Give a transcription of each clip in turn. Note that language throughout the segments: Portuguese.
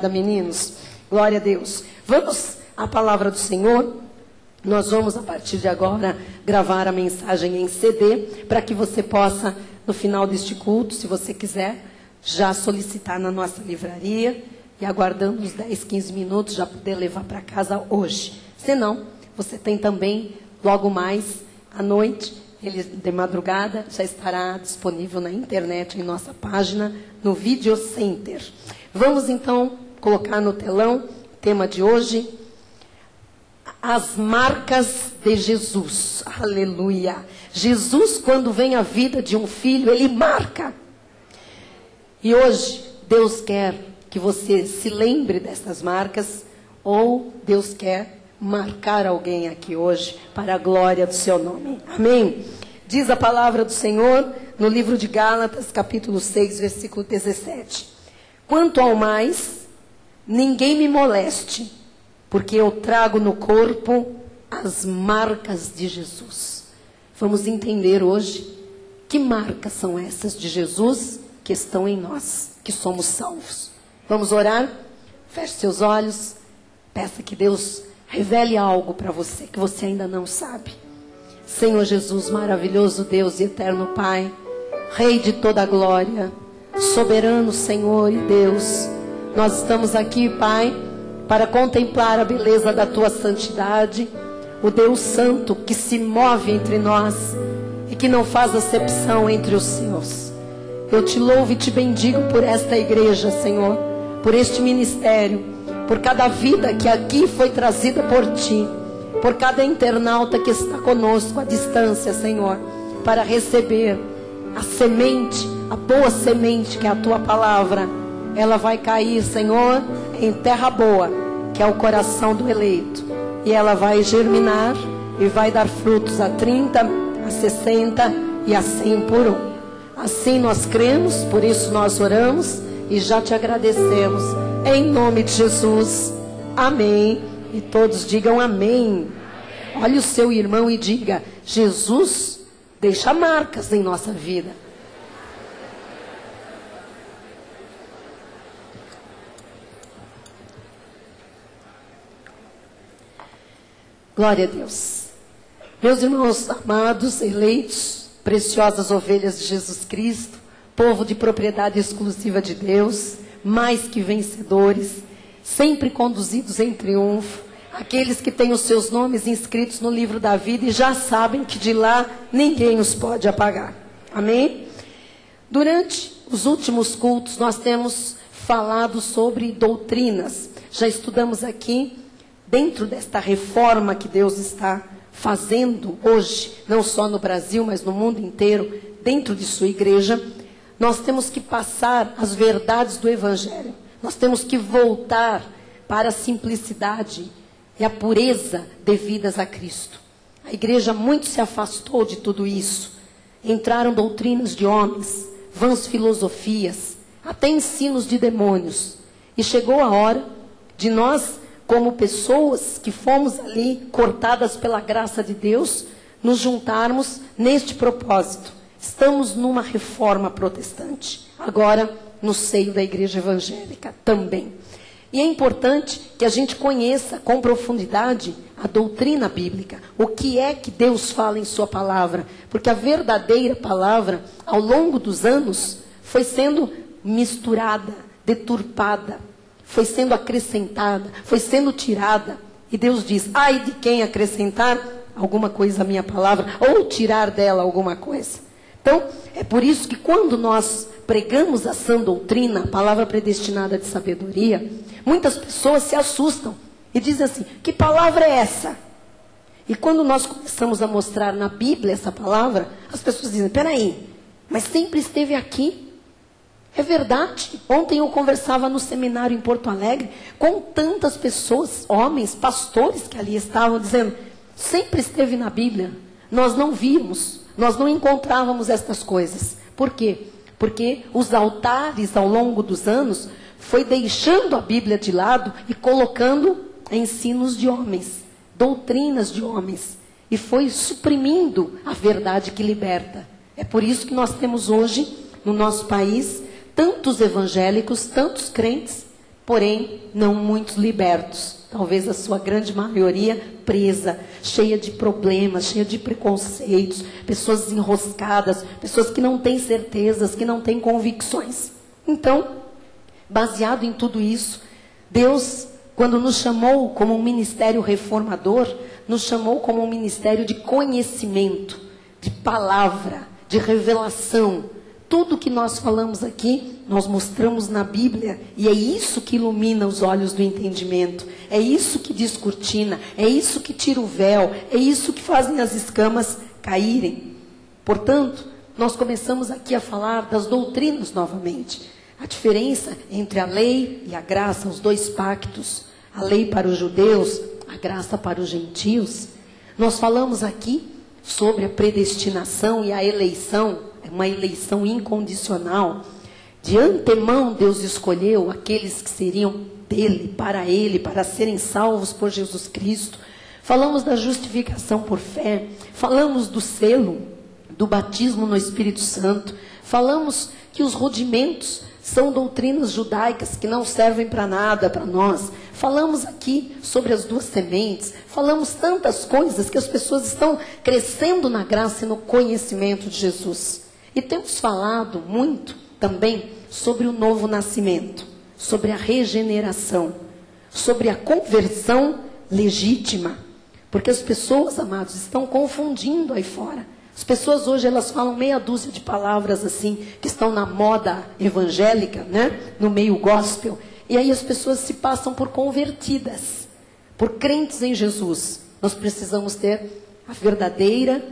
Meninos, glória a Deus. Vamos à palavra do Senhor. Nós vamos a partir de agora gravar a mensagem em CD para que você possa, no final deste culto, se você quiser, já solicitar na nossa livraria e aguardando uns 10, 15 minutos já poder levar para casa hoje. Se não, você tem também logo mais à noite, ele de madrugada já estará disponível na internet em nossa página no Video Center. Vamos então colocar no telão o tema de hoje: as marcas de Jesus. Aleluia. Jesus, quando vem a vida de um filho, ele marca. E hoje, Deus quer que você se lembre dessas marcas, ou Deus quer marcar alguém aqui hoje para a glória do seu nome. Amém? Diz a palavra do Senhor no livro de Gálatas, capítulo 6, versículo 17. Quanto ao mais, ninguém me moleste, porque eu trago no corpo as marcas de Jesus. Vamos entender hoje que marcas são essas de Jesus que estão em nós, que somos salvos. Vamos orar? Feche seus olhos, peça que Deus revele algo para você que você ainda não sabe. Senhor Jesus, maravilhoso Deus e eterno Pai, Rei de toda a glória, soberano Senhor e Deus, nós estamos aqui, Pai, para contemplar a beleza da Tua santidade, o Deus Santo que se move entre nós e que não faz acepção entre os seus. Eu te louvo e te bendigo por esta igreja, Senhor, por este ministério, por cada vida que aqui foi trazida por Ti, por cada internauta que está conosco à distância, Senhor, para receber a semente, a boa semente que é a Tua palavra. Ela vai cair, Senhor, em terra boa, que é o coração do eleito. E ela vai germinar e vai dar frutos a 30, a 60 e a 100 por um. Assim nós cremos, por isso nós oramos e já te agradecemos. Em nome de Jesus. Amém. E todos digam amém. Olhe o seu irmão e diga: Jesus deixa marcas em nossa vida. Glória a Deus. Meus irmãos amados, eleitos, preciosas ovelhas de Jesus Cristo, povo de propriedade exclusiva de Deus, mais que vencedores, sempre conduzidos em triunfo, aqueles que têm os seus nomes inscritos no livro da vida e já sabem que de lá ninguém os pode apagar. Amém? Durante os últimos cultos nós temos falado sobre doutrinas. Já estudamos aqui, dentro desta reforma que Deus está fazendo hoje, não só no Brasil, mas no mundo inteiro, dentro de sua igreja, nós temos que passar as verdades do Evangelho. Nós temos que voltar para a simplicidade e a pureza devidas a Cristo. A igreja muito se afastou de tudo isso. Entraram doutrinas de homens, vãs filosofias, até ensinos de demônios. E chegou a hora de nós, como pessoas que fomos ali cortadas pela graça de Deus, nos juntarmos neste propósito. Estamos numa reforma protestante, agora no seio da igreja evangélica também. E é importante que a gente conheça com profundidade a doutrina bíblica, o que é que Deus fala em sua palavra, porque a verdadeira palavra, ao longo dos anos, foi sendo misturada, deturpada, foi sendo acrescentada, foi sendo tirada. E Deus diz: ai de quem acrescentar alguma coisa à minha palavra, ou tirar dela alguma coisa. Então, é por isso que quando nós pregamos a sã doutrina, a palavra predestinada de sabedoria, muitas pessoas se assustam e dizem assim: que palavra é essa? E quando nós começamos a mostrar na Bíblia essa palavra, as pessoas dizem: peraí, mas sempre esteve aqui. É verdade. Ontem eu conversava no seminário em Porto Alegre com tantas pessoas, homens, pastores que ali estavam dizendo: sempre esteve na Bíblia. Nós não vimos, nós não encontrávamos estas coisas. Por quê? Porque os altares ao longo dos anos foi deixando a Bíblia de lado e colocando ensinos de homens, doutrinas de homens, e foi suprimindo a verdade que liberta. É por isso que nós temos hoje no nosso país tantos evangélicos, tantos crentes porém não muitos libertos. Talvez a sua grande maioria presa, cheia de problemas, cheia de preconceitos, pessoas enroscadas, pessoas que não têm certezas, que não têm convicções. Então, baseado em tudo isso, Deus, quando nos chamou como um ministério reformador, nos chamou como um ministério de conhecimento, de palavra, de revelação. Tudo que nós falamos aqui, nós mostramos na Bíblia, e é isso que ilumina os olhos do entendimento, é isso que descortina, é isso que tira o véu, é isso que fazem as escamas caírem. Portanto, nós começamos aqui a falar das doutrinas novamente. A diferença entre a lei e a graça, os dois pactos, a lei para os judeus, a graça para os gentios. Nós falamos aqui sobre a predestinação e a eleição, uma eleição incondicional. De antemão, Deus escolheu aqueles que seriam dele, para serem salvos por Jesus Cristo. Falamos da justificação por fé, falamos do selo, do batismo no Espírito Santo, falamos que os rudimentos são doutrinas judaicas que não servem para nada para nós. Falamos aqui sobre as duas sementes, falamos tantas coisas que as pessoas estão crescendo na graça e no conhecimento de Jesus. E temos falado muito também sobre o novo nascimento, sobre a regeneração, sobre a conversão legítima. Porque as pessoas, amados, estão confundindo aí fora. As pessoas hoje, elas falam meia dúzia de palavras assim, que estão na moda evangélica, né? No meio gospel. E aí as pessoas se passam por convertidas, por crentes em Jesus. Nós precisamos ter a verdadeira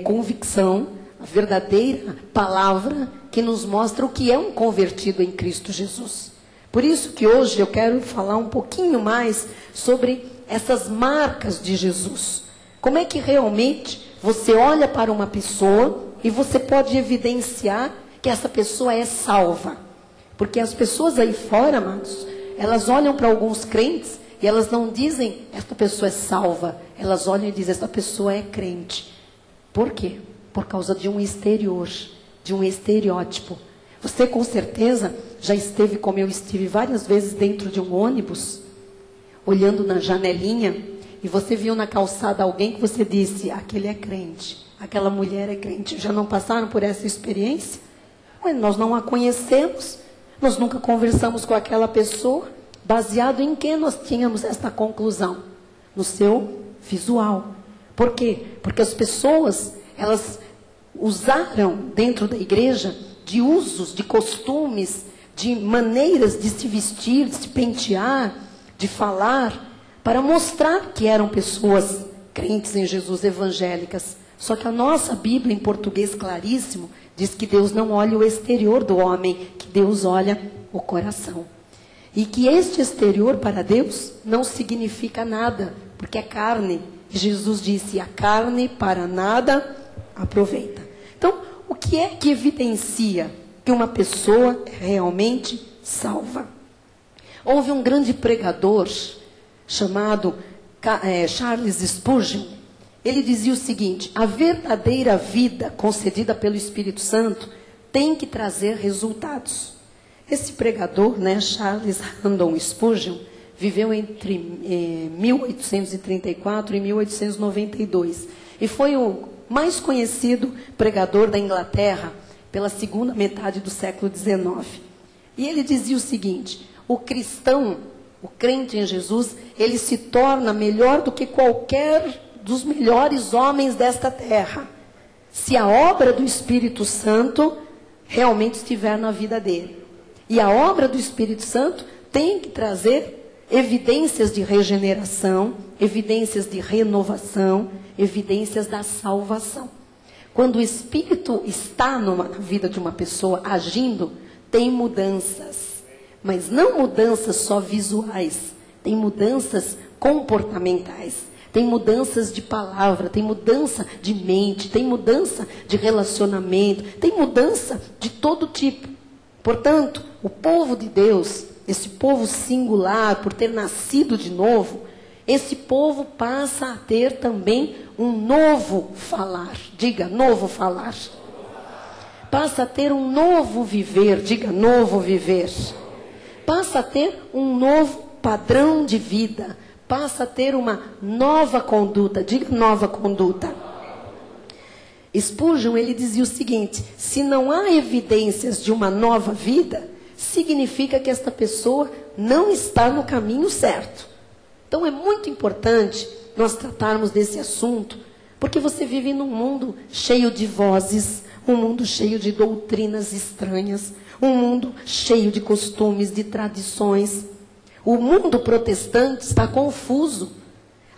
convicção, a verdadeira palavra que nos mostra o que é um convertido em Cristo Jesus. Por isso que hoje eu quero falar um pouquinho mais sobre essas marcas de Jesus. Como é que realmente você olha para uma pessoa e você pode evidenciar que essa pessoa é salva. Porque as pessoas aí fora, amados, elas olham para alguns crentes e elas não dizem, esta pessoa é salva. Elas olham e dizem, esta pessoa é crente. Por quê? Por causa de um exterior, de um estereótipo. Você com certeza já esteve, como eu estive várias vezes dentro de um ônibus, olhando na janelinha, e você viu na calçada alguém que você disse, aquele é crente, aquela mulher é crente. Já não passaram por essa experiência? Mas nós não a conhecemos, nós nunca conversamos com aquela pessoa. Baseado em que nós tínhamos esta conclusão? No seu visual. Por quê? Porque as pessoas, elas usaram dentro da igreja de usos, de costumes, de maneiras de se vestir, de se pentear, de falar, para mostrar que eram pessoas crentes em Jesus, evangélicas. Só que a nossa Bíblia, em português claríssimo, diz que Deus não olha o exterior do homem, que Deus olha o coração. E que este exterior para Deus não significa nada, porque é carne. E Jesus disse, a carne para nada aproveita. Então, o que é que evidencia que uma pessoa é realmente salva? Houve um grande pregador chamado Charles Spurgeon. Ele dizia o seguinte, a verdadeira vida concedida pelo Espírito Santo tem que trazer resultados. Esse pregador, Charles Haddon Spurgeon, viveu entre 1834 e 1892 e foi o mais conhecido pregador da Inglaterra pela segunda metade do século XIX. E ele dizia o seguinte, o cristão, o crente em Jesus, ele se torna melhor do que qualquer dos melhores homens desta terra, se a obra do Espírito Santo realmente estiver na vida dele. E a obra do Espírito Santo tem que trazer evidências de regeneração, evidências de renovação, evidências da salvação. Quando o Espírito está na vida de uma pessoa agindo, tem mudanças. Mas não mudanças só visuais, tem mudanças comportamentais, tem mudanças de palavra, tem mudança de mente, tem mudança de relacionamento, tem mudança de todo tipo. Portanto, o povo de Deus, esse povo singular, por ter nascido de novo, esse povo passa a ter também um novo falar. Diga, novo falar. Passa a ter um novo viver. Diga, novo viver. passa a ter um novo padrão de vida, passa a ter uma nova conduta. Diga nova conduta. Spurgeon, ele dizia o seguinte: se não há evidências de uma nova vida, significa que esta pessoa não está no caminho certo. Então é muito importante nós tratarmos desse assunto, porque você vive num mundo cheio de vozes, um mundo cheio de doutrinas estranhas, um mundo cheio de costumes, de tradições. O mundo protestante está confuso.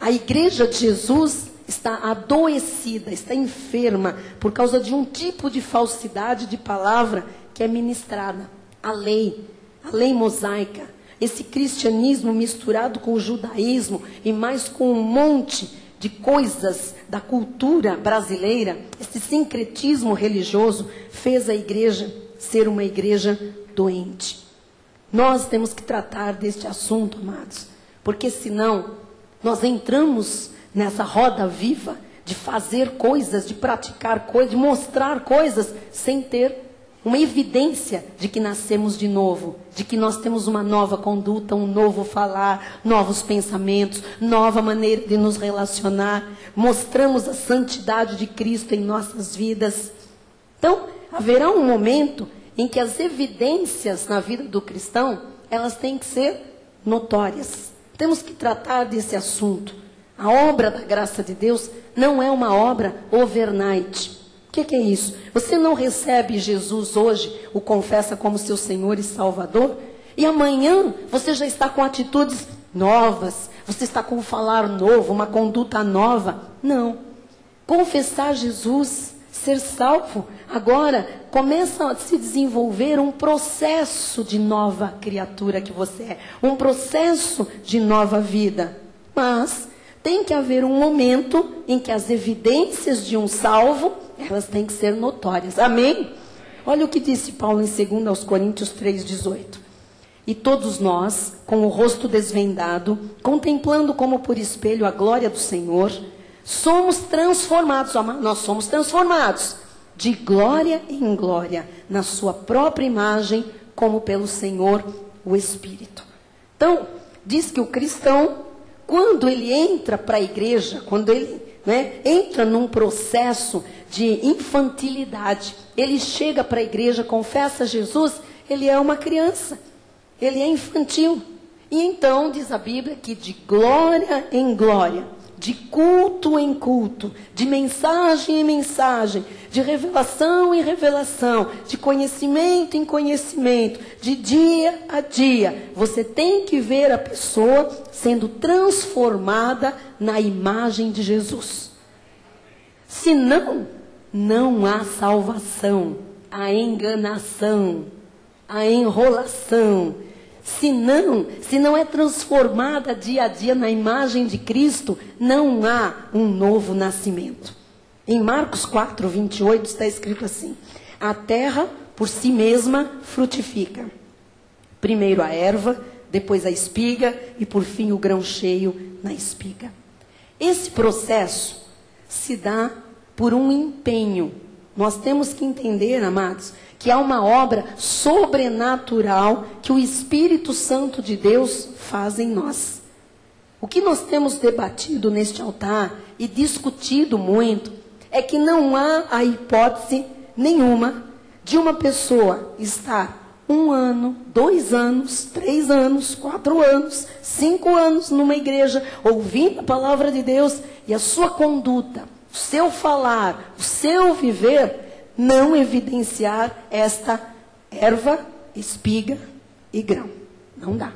A igreja de Jesus está adoecida, está enferma, por causa de um tipo de falsidade de palavra que é ministrada. A lei mosaica, esse cristianismo misturado com o judaísmo e mais com um monte de coisas da cultura brasileira, esse sincretismo religioso fez a igreja ser uma igreja doente. Nós temos que tratar deste assunto, amados, porque senão nós entramos nessa roda viva de fazer coisas, de praticar coisas, de mostrar coisas, sem ter uma evidência de que nascemos de novo, de que nós temos uma nova conduta, um novo falar, novos pensamentos, nova maneira de nos relacionar, mostramos a santidade de Cristo em nossas vidas. Então, haverá um momento em que as evidências na vida do cristão, elas têm que ser notórias. Temos que tratar desse assunto. A obra da graça de Deus não é uma obra overnight. O que é isso? Você não recebe Jesus hoje, o confessa como seu Senhor e Salvador, e amanhã você já está com atitudes novas, você está com um falar novo, uma conduta nova. Não. Confessar Jesus, ser salvo, agora começa a se desenvolver um processo de nova criatura que você é, um processo de nova vida. Mas tem que haver um momento em que as evidências de um salvo, elas têm que ser notórias. Amém? Olha o que disse Paulo em 2 Coríntios 3,18. E todos nós, com o rosto desvendado, contemplando como por espelho a glória do Senhor, somos transformados, nós somos transformados de glória em glória, na sua própria imagem, como pelo Senhor, o Espírito. Então, diz que o cristão, quando ele entra para a igreja, quando ele entra num processo de infantilidade, ele chega para a igreja, confessa Jesus, ele é uma criança, ele é infantil. E então, diz a Bíblia, que de glória em glória, de culto em culto, de mensagem em mensagem, de revelação em revelação, de conhecimento em conhecimento, de dia a dia, você tem que ver a pessoa sendo transformada na imagem de Jesus. Senão, não há salvação, há enganação, há enrolação. Se não é transformada dia a dia na imagem de Cristo, não há um novo nascimento. Em Marcos 4, 28 está escrito assim: a terra por si mesma frutifica. Primeiro a erva, depois a espiga e por fim o grão cheio na espiga. Esse processo se dá por um empenho. Nós temos que entender, amados, que há uma obra sobrenatural que o Espírito Santo de Deus faz em nós. O que nós temos debatido neste altar e discutido muito é que não há a hipótese nenhuma de uma pessoa estar 1 ano, 2 anos, 3 anos, 4 anos, 5 anos numa igreja, ouvindo a palavra de Deus e a sua conduta, o seu falar, o seu viver, não evidenciar esta erva, espiga e grão. Não dá.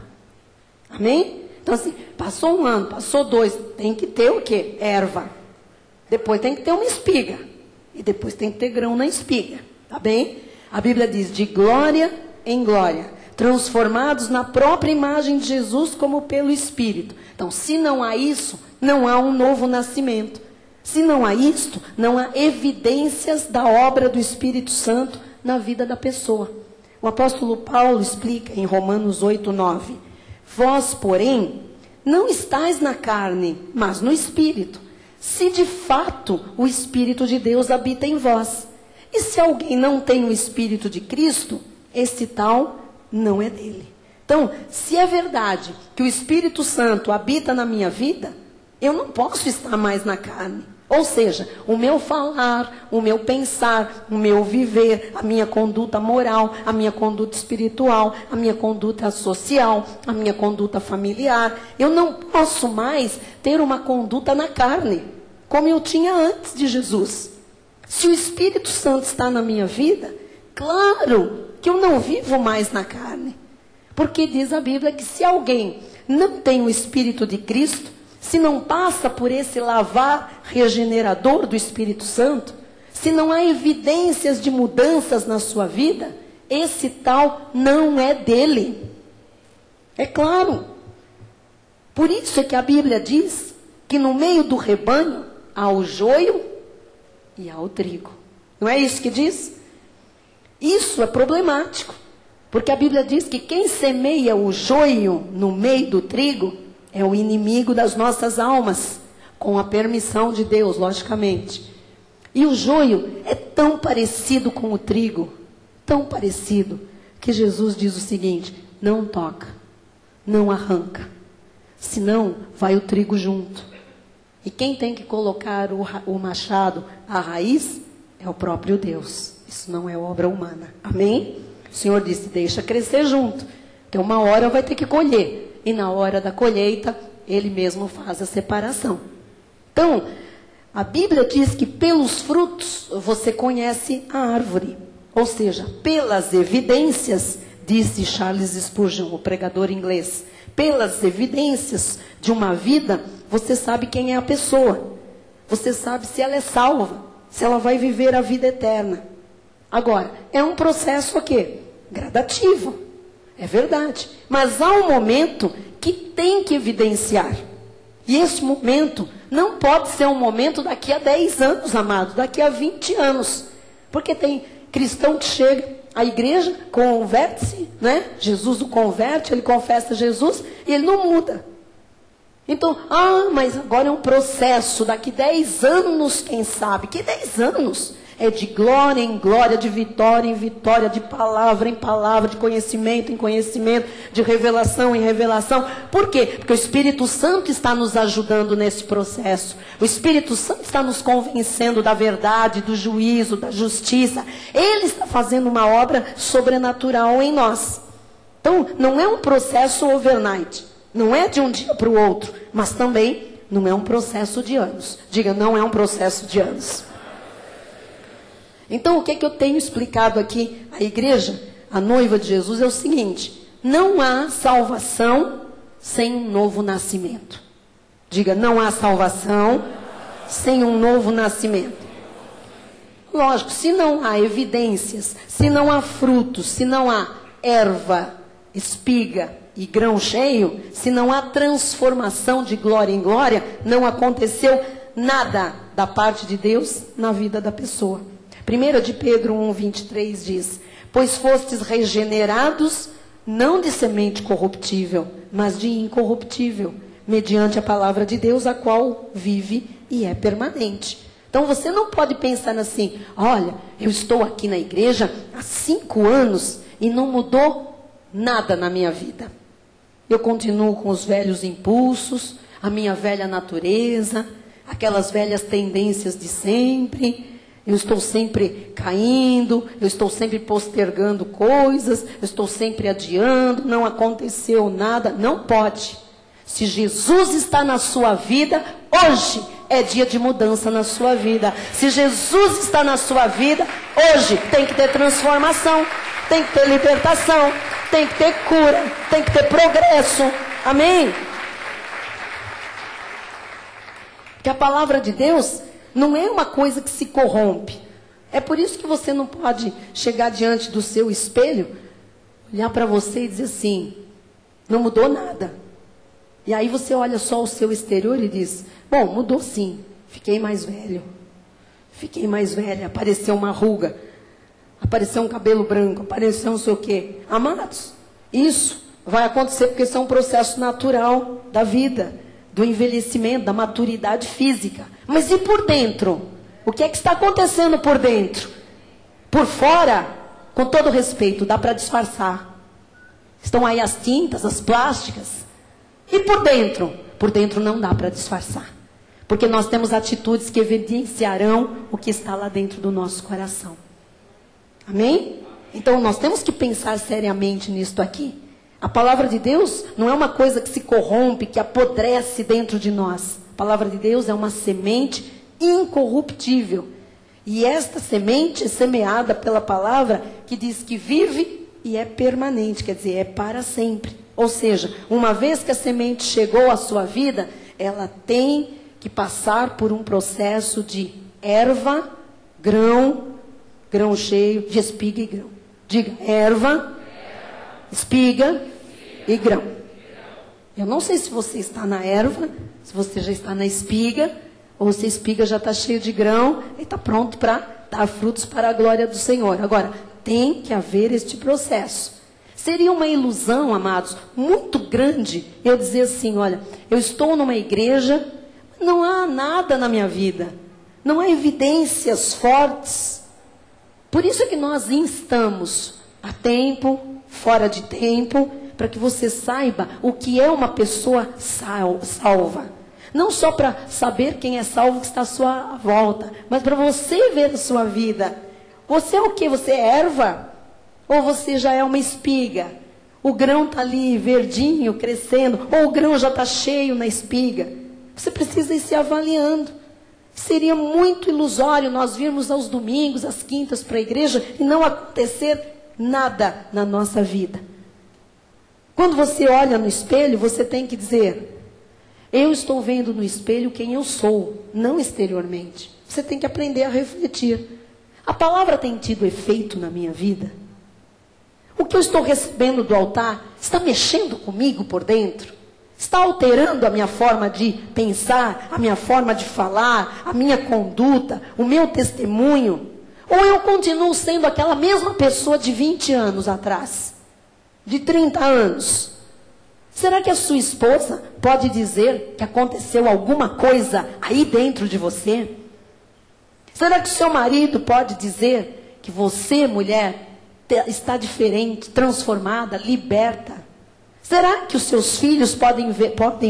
Amém? Então assim, passou 1 ano, passou 2, tem que ter o quê? Erva. Depois tem que ter uma espiga. E depois tem que ter grão na espiga. Tá bem? A Bíblia diz, de glória em glória, transformados na própria imagem de Jesus como pelo Espírito. Então, se não há isso, não há um novo nascimento. Se não há isto, não há evidências da obra do Espírito Santo na vida da pessoa. O apóstolo Paulo explica em Romanos 8, 9. Vós, porém, não estáis na carne, mas no Espírito, se de fato o Espírito de Deus habita em vós. E se alguém não tem o Espírito de Cristo, esse tal não é dele. Então, se é verdade que o Espírito Santo habita na minha vida, eu não posso estar mais na carne. Ou seja, o meu falar, o meu pensar, o meu viver, a minha conduta moral, a minha conduta espiritual, a minha conduta social, a minha conduta familiar. Eu não posso mais ter uma conduta na carne, como eu tinha antes de Jesus. Se o Espírito Santo está na minha vida, claro que eu não vivo mais na carne. Porque diz a Bíblia que se alguém não tem o Espírito de Cristo, se não passa por esse lavar regenerador do Espírito Santo, se não há evidências de mudanças na sua vida, esse tal não é dele. É claro. Por isso é que a Bíblia diz que no meio do rebanho há o joio e há o trigo. Não é isso que diz? Isso é problemático. Porque a Bíblia diz que quem semeia o joio no meio do trigo é o inimigo das nossas almas, com a permissão de Deus, logicamente. E o joio é tão parecido com o trigo, tão parecido, que Jesus diz o seguinte: não toca, não arranca, senão vai o trigo junto. E quem tem que colocar o machado à raiz é o próprio Deus. Isso não é obra humana. Amém? O Senhor disse: deixa crescer junto, que uma hora vai ter que colher. E na hora da colheita, Ele mesmo faz a separação. Então, a Bíblia diz que pelos frutos você conhece a árvore. Ou seja, pelas evidências, disse Charles Spurgeon, o pregador inglês, pelas evidências de uma vida, você sabe quem é a pessoa. Você sabe se ela é salva, se ela vai viver a vida eterna. Agora, é um processo o quê? Gradativo. É verdade. Mas há um momento que tem que evidenciar. E esse momento não pode ser um momento daqui a 10 anos, amado, daqui a 20 anos. Porque tem cristão que chega à igreja, converte-se, né? Jesus o converte, ele confessa Jesus e ele não muda. Então, mas agora é um processo, daqui 10 anos, quem sabe? Que 10 anos? É de glória em glória, de vitória em vitória, de palavra em palavra, de conhecimento em conhecimento, de revelação em revelação. Por quê? Porque o Espírito Santo está nos ajudando nesse processo. O Espírito Santo está nos convencendo da verdade, do juízo, da justiça. Ele está fazendo uma obra sobrenatural em nós. Então, não é um processo overnight. Não é de um dia para o outro. Mas também não é um processo de anos. Diga, não é um processo de anos. Então, o que eu tenho explicado aqui à igreja, a noiva de Jesus, é o seguinte: não há salvação sem um novo nascimento. Diga, não há salvação sem um novo nascimento. Lógico, se não há evidências, se não há frutos, se não há erva, espiga e grão cheio, se não há transformação de glória em glória, não aconteceu nada da parte de Deus na vida da pessoa. 1 de Pedro 1:23 diz: pois fostes regenerados, não de semente corruptível, mas de incorruptível, mediante a palavra de Deus, a qual vive e é permanente. Então você não pode pensar assim: olha, eu estou aqui na igreja há 5 anos e não mudou nada na minha vida. Eu continuo com os velhos impulsos, a minha velha natureza, aquelas velhas tendências de sempre. Eu estou sempre caindo, eu estou sempre postergando coisas, eu estou sempre adiando, não aconteceu nada. Não pode. Se Jesus está na sua vida, hoje é dia de mudança na sua vida. Se Jesus está na sua vida, hoje tem que ter transformação, tem que ter libertação, tem que ter cura, tem que ter progresso. Amém? Porque a palavra de Deus não é uma coisa que se corrompe. É por isso que você não pode chegar diante do seu espelho, olhar para você e dizer assim: não mudou nada. E aí você olha só o seu exterior e diz: bom, mudou sim, fiquei mais velho. Fiquei mais velha, apareceu uma ruga, apareceu um cabelo branco, apareceu não sei o quê. Amados, isso vai acontecer porque isso é um processo natural da vida, do envelhecimento, da maturidade física. Mas e por dentro? O que é que está acontecendo por dentro? Por fora, com todo respeito, dá para disfarçar. Estão aí as tintas, as plásticas. E por dentro? Por dentro não dá para disfarçar. Porque nós temos atitudes que evidenciarão o que está lá dentro do nosso coração. Amém? Então nós temos que pensar seriamente nisto aqui. A palavra de Deus não é uma coisa que se corrompe, que apodrece dentro de nós. A palavra de Deus é uma semente incorruptível. E esta semente é semeada pela palavra que diz que vive e é permanente, quer dizer, é para sempre. Ou seja, uma vez que a semente chegou à sua vida, ela tem que passar por um processo de erva, grão cheio, de espiga e grão. Diga, erva, espiga e grão. Eu não sei se você está na erva, se você já está na espiga, ou se a espiga já está cheia de grão e está pronto para dar frutos para a glória do Senhor. Agora, tem que haver este processo. Seria uma ilusão, amados, muito grande eu dizer assim, olha, eu estou numa igreja, não há nada na minha vida, não há evidências fortes. Por isso é que nós instamos a tempo, fora de tempo, para que você saiba o que é uma pessoa salva. Não só para saber quem é salvo que está à sua volta, mas para você ver a sua vida. Você é o quê? Você é erva? Ou você já é uma espiga? O grão está ali verdinho, crescendo, ou o grão já está cheio na espiga. Você precisa ir se avaliando. Seria muito ilusório nós virmos aos domingos, às quintas para a igreja e não acontecer nada na nossa vida. Quando você olha no espelho, você tem que dizer, eu estou vendo no espelho quem eu sou, não exteriormente. Você tem que aprender a refletir. A palavra tem tido efeito na minha vida? O que eu estou recebendo do altar está mexendo comigo por dentro? Está alterando a minha forma de pensar, a minha forma de falar, a minha conduta, o meu testemunho? Ou eu continuo sendo aquela mesma pessoa de 20 anos atrás? De 30 anos? Será que a sua esposa pode dizer que aconteceu alguma coisa aí dentro de você? Será que o seu marido pode dizer que você, mulher, está diferente, transformada, liberta? Será que os seus filhos podem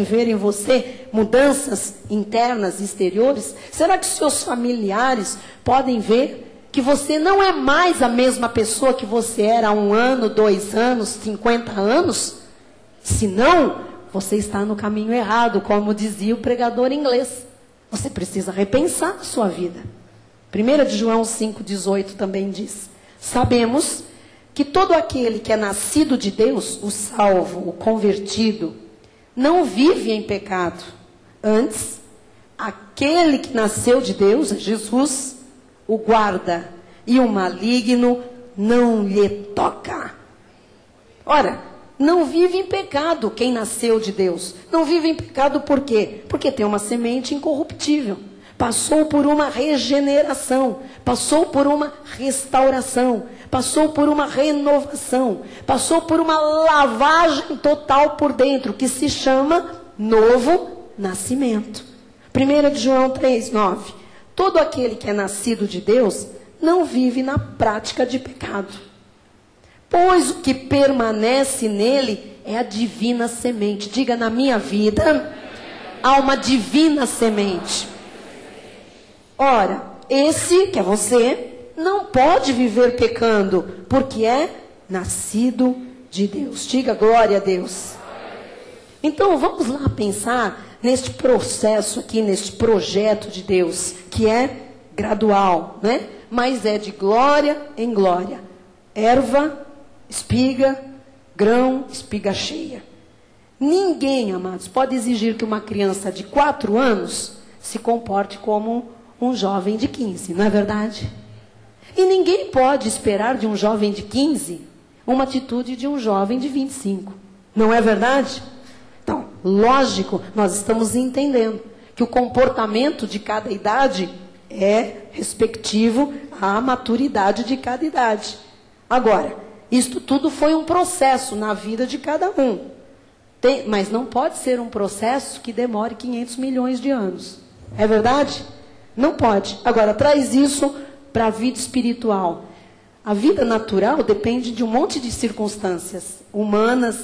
ver em você mudanças internas e exteriores? Será que os seus familiares podem ver que você não é mais a mesma pessoa que você era há 1 ano, 2 anos, 50 anos? Se não, você está no caminho errado, como dizia o pregador inglês. Você precisa repensar a sua vida. 1 de João 5,18 também diz, sabemos que todo aquele que é nascido de Deus, o salvo, o convertido, não vive em pecado. Antes, aquele que nasceu de Deus, Jesus, o guarda, e o maligno não lhe toca. Ora, não vive em pecado quem nasceu de Deus. Não vive em pecado por quê? Porque tem uma semente incorruptível. Passou por uma regeneração, passou por uma restauração, passou por uma renovação, passou por uma lavagem total por dentro, que se chama novo nascimento. 1 de João 3,9. Todo aquele que é nascido de Deus não vive na prática de pecado, pois o que permanece nele é a divina semente. Diga, na minha vida há uma divina semente. Ora, esse, que é você, não pode viver pecando, porque é nascido de Deus. Diga glória a Deus. Então vamos lá pensar neste processo aqui, neste projeto de Deus, que é gradual, né? Mas é de glória em glória. Erva, espiga, grão, espiga cheia. Ninguém, amados, pode exigir que uma criança de 4 anos se comporte como um jovem de 15, não é verdade? E ninguém pode esperar de um jovem de 15 uma atitude de um jovem de 25, não é verdade? Então, lógico, nós estamos entendendo que o comportamento de cada idade é respectivo à maturidade de cada idade. Agora, isto tudo foi um processo na vida de cada um. Mas não pode ser um processo que demore 500 milhões de anos. É verdade? Não pode. Agora, traz isso para a vida espiritual. A vida natural depende de um monte de circunstâncias humanas,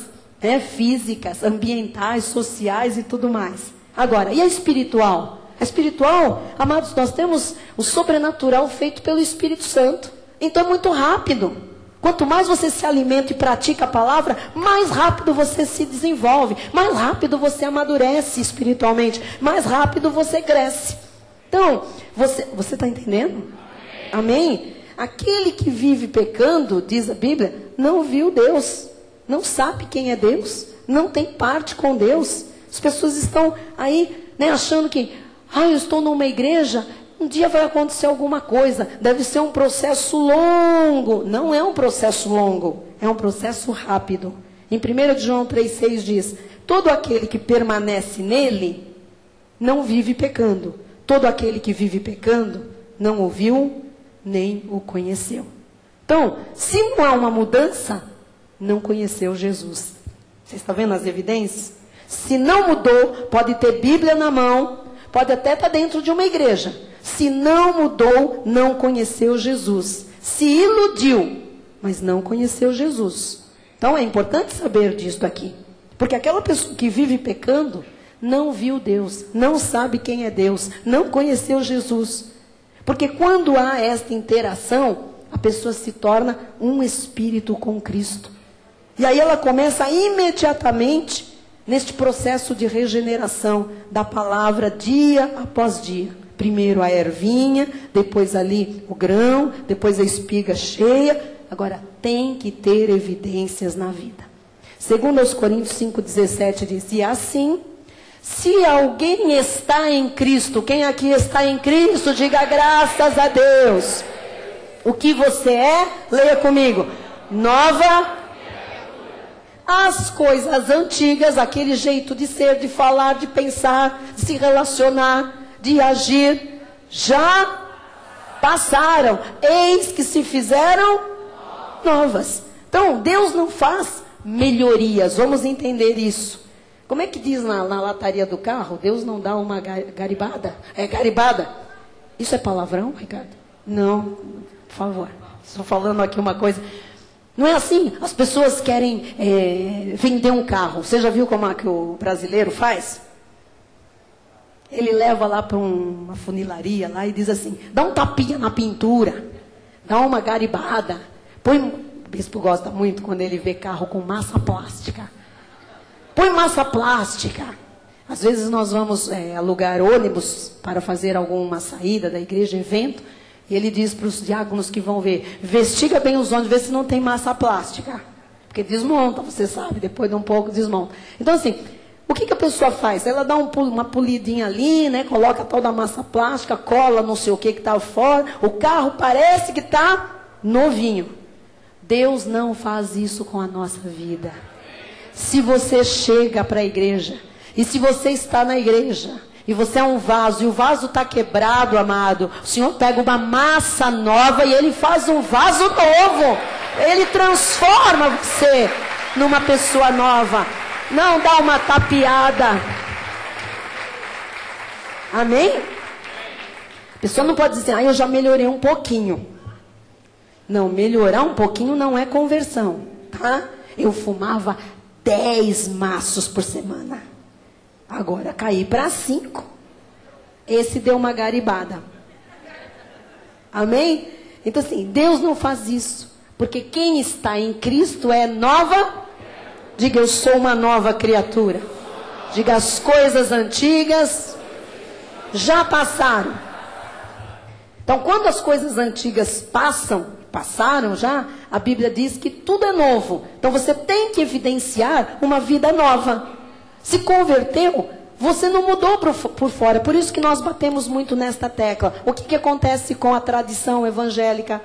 físicas, ambientais, sociais e tudo mais. Agora, e a espiritual? A espiritual, amados, nós temos o sobrenatural feito pelo Espírito Santo. Então é muito rápido. Quanto mais você se alimenta e pratica a palavra, mais rápido você se desenvolve, mais rápido você amadurece espiritualmente, mais rápido você cresce. Então, você está entendendo? Amém? Aquele que vive pecando, diz a Bíblia, não viu Deus, não sabe quem é Deus, não tem parte com Deus. As pessoas estão aí, achando que, eu estou numa igreja, um dia vai acontecer alguma coisa, deve ser um processo longo. Não é um processo longo, é um processo rápido. Em 1 João 3,6 diz, todo aquele que permanece nele, não vive pecando. Todo aquele que vive pecando, não ouviu, nem o conheceu. Então, se não há uma mudança, não conheceu Jesus. Você está vendo as evidências? Se não mudou, pode ter Bíblia na mão, pode até estar dentro de uma igreja. Se não mudou, não conheceu Jesus. Se iludiu, mas não conheceu Jesus. Então é importante saber disso aqui. Porque aquela pessoa que vive pecando, não viu Deus, não sabe quem é Deus, não conheceu Jesus. Porque quando há esta interação, a pessoa se torna um espírito com Cristo. E aí ela começa imediatamente neste processo de regeneração da palavra dia após dia. Primeiro a ervinha, depois ali o grão, depois a espiga cheia. Agora tem que ter evidências na vida. Segundo aos Coríntios 5,17 diz, e assim, se alguém está em Cristo, quem aqui está em Cristo, diga graças a Deus. O que você é, leia comigo, nova. As coisas antigas, aquele jeito de ser, de falar, de pensar, de se relacionar, de agir, já passaram. Eis que se fizeram novas. Então, Deus não faz melhorias. Vamos entender isso. Como é que diz na lataria do carro? Deus não dá uma garibada? É garibada. Isso é palavrão, Ricardo? Não, por favor. Estou falando aqui uma coisa. Não é assim? As pessoas querem vender um carro. Você já viu como é que o brasileiro faz? Ele leva lá para uma funilaria lá e diz assim, dá um tapinha na pintura, dá uma garibada. O bispo gosta muito quando ele vê carro com massa plástica. Põe massa plástica. Às vezes nós vamos alugar ônibus para fazer alguma saída da igreja, evento. E ele diz para os diáconos que vão ver, investiga bem os ônibus, vê se não tem massa plástica. Porque desmonta, você sabe, depois de um pouco desmonta. Então assim, o que a pessoa faz? Ela dá uma polidinha ali, coloca toda a massa plástica, cola não sei o que está fora. O carro parece que está novinho. Deus não faz isso com a nossa vida. Se você chega para a igreja, e se você está na igreja, e você é um vaso, e o vaso está quebrado, amado, o Senhor pega uma massa nova e Ele faz um vaso novo. Ele transforma você numa pessoa nova. Não dá uma tapeada. Amém? A pessoa não pode dizer, eu já melhorei um pouquinho. Não, melhorar um pouquinho não é conversão, tá? Eu fumava 10 maços por semana. Agora caí para 5. Esse deu uma garibada. Amém? Então assim, Deus não faz isso. Porque quem está em Cristo é nova. Diga, eu sou uma nova criatura. Diga, as coisas antigas já passaram. Então quando as coisas antigas passaram já, a Bíblia diz que tudo é novo. Então você tem que evidenciar uma vida nova. Se converteu, você não mudou por fora. Por isso que nós batemos muito nesta tecla. O que acontece com a tradição evangélica?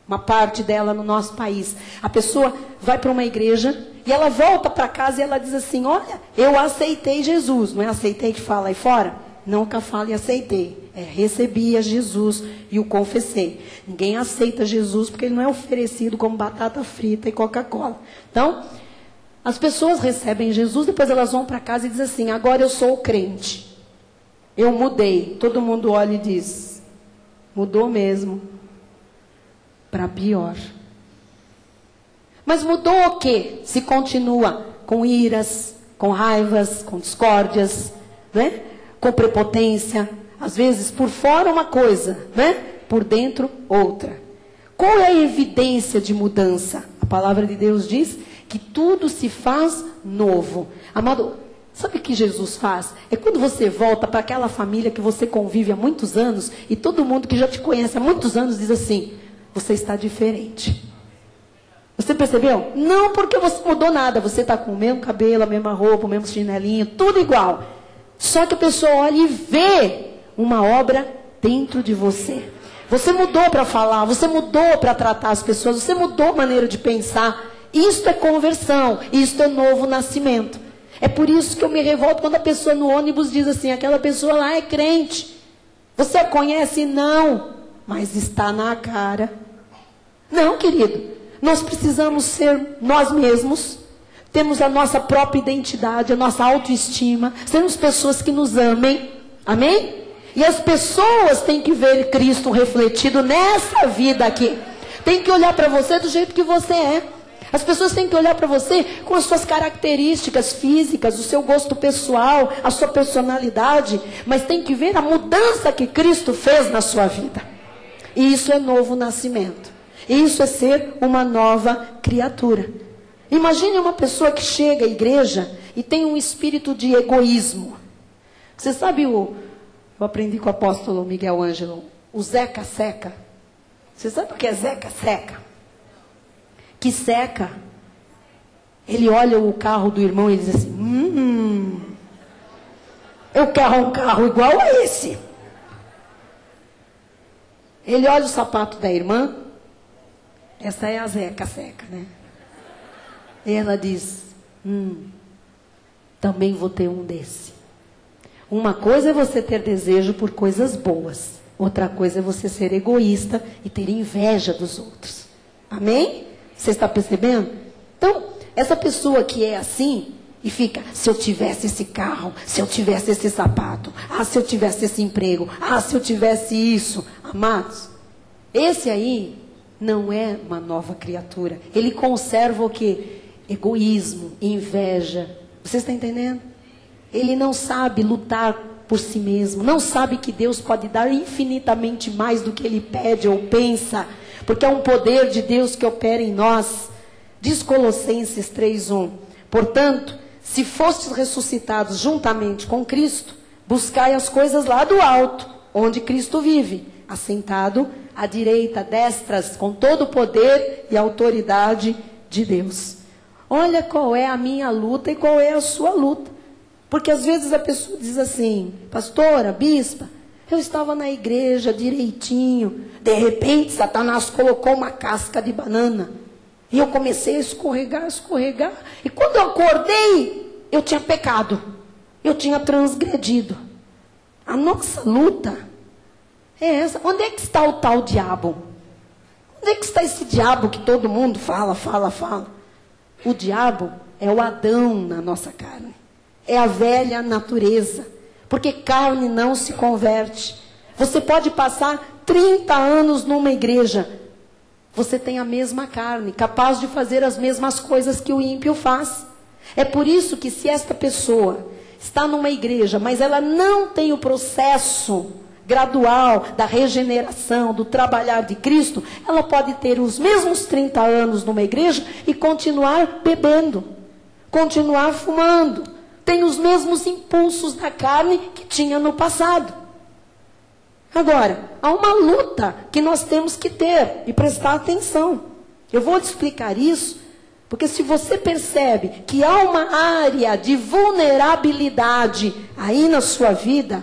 Uma parte dela no nosso país. A pessoa vai para uma igreja e ela volta para casa e ela diz assim, olha, eu aceitei Jesus. Não é aceitei que fala aí fora? Nunca fala e aceitei. Recebi a Jesus e o confessei. Ninguém aceita Jesus porque ele não é oferecido como batata frita e Coca-Cola. Então, as pessoas recebem Jesus, depois elas vão para casa e dizem assim, agora eu sou crente. Eu mudei. Todo mundo olha e diz, mudou mesmo. para pior. Mas mudou o quê? Se continua com iras, com raivas, com discórdias, né? Com prepotência, às vezes por fora uma coisa, né? Por dentro outra. Qual é a evidência de mudança? A palavra de Deus diz que tudo se faz novo. Amado, sabe o que Jesus faz? É quando você volta para aquela família que você convive há muitos anos e todo mundo que já te conhece há muitos anos diz assim: você está diferente. Você percebeu? Não porque você mudou nada. Você está com o mesmo cabelo, a mesma roupa, o mesmo chinelinho, tudo igual. Só que a pessoa olha e vê uma obra dentro de você. Você mudou para falar, você mudou para tratar as pessoas, você mudou a maneira de pensar. Isto é conversão, isto é novo nascimento. É por isso que eu me revolto quando a pessoa no ônibus diz assim: aquela pessoa lá é crente. Você a conhece? Não, mas está na cara. Não, querido. Nós precisamos ser nós mesmos, temos a nossa própria identidade, a nossa autoestima, sermos pessoas que nos amem, amém? E as pessoas têm que ver Cristo refletido nessa vida aqui, tem que olhar para você do jeito que você é. As pessoas têm que olhar para você com as suas características físicas, o seu gosto pessoal, a sua personalidade, mas tem que ver a mudança que Cristo fez na sua vida. E isso é novo nascimento. Isso é ser uma nova criatura. Imagine uma pessoa que chega à igreja e tem um espírito de egoísmo. Você sabe eu aprendi com o apóstolo Miguel Ângelo, o Zeca Seca. Você sabe o que é Zeca Seca? Que seca. Ele olha o carro do irmão e diz assim: eu quero um carro igual a esse. Ele olha o sapato da irmã. Essa é a Zeca Seca, né? E ela diz: também vou ter um desse. Uma coisa é você ter desejo por coisas boas. Outra coisa é você ser egoísta e ter inveja dos outros. Amém? Você está percebendo? Então, essa pessoa que é assim e fica: se eu tivesse esse carro, se eu tivesse esse sapato, se eu tivesse esse emprego, se eu tivesse isso. Amados, esse aí não é uma nova criatura. Ele conserva o quê? Egoísmo, inveja. Você está entendendo? Ele não sabe lutar por si mesmo. Não sabe que Deus pode dar infinitamente mais do que ele pede ou pensa. Porque é um poder de Deus que opera em nós. Diz Colossenses 3:1. Portanto, se fostes ressuscitados juntamente com Cristo, buscai as coisas lá do alto, onde Cristo vive, assentado à direita, destras, com todo o poder e autoridade de Deus. Olha qual é a minha luta e qual é a sua luta. Porque às vezes a pessoa diz assim: pastora, bispa, eu estava na igreja direitinho, de repente Satanás colocou uma casca de banana, e eu comecei a escorregar, e quando eu acordei, eu tinha pecado, eu tinha transgredido. A nossa luta é essa. Onde é que está o tal diabo? Onde é que está esse diabo que todo mundo fala? O diabo é o Adão na nossa carne. É a velha natureza. Porque carne não se converte. Você pode passar 30 anos numa igreja. Você tem a mesma carne, capaz de fazer as mesmas coisas que o ímpio faz. É por isso que se esta pessoa está numa igreja, mas ela não tem o processo gradual da regeneração, do trabalhar de Cristo, ela pode ter os mesmos 30 anos numa igreja e continuar bebendo, continuar fumando, tem os mesmos impulsos da carne que tinha no passado. Agora, há uma luta que nós temos que ter e prestar atenção. Eu vou te explicar isso, porque se você percebe que há uma área de vulnerabilidade aí na sua vida,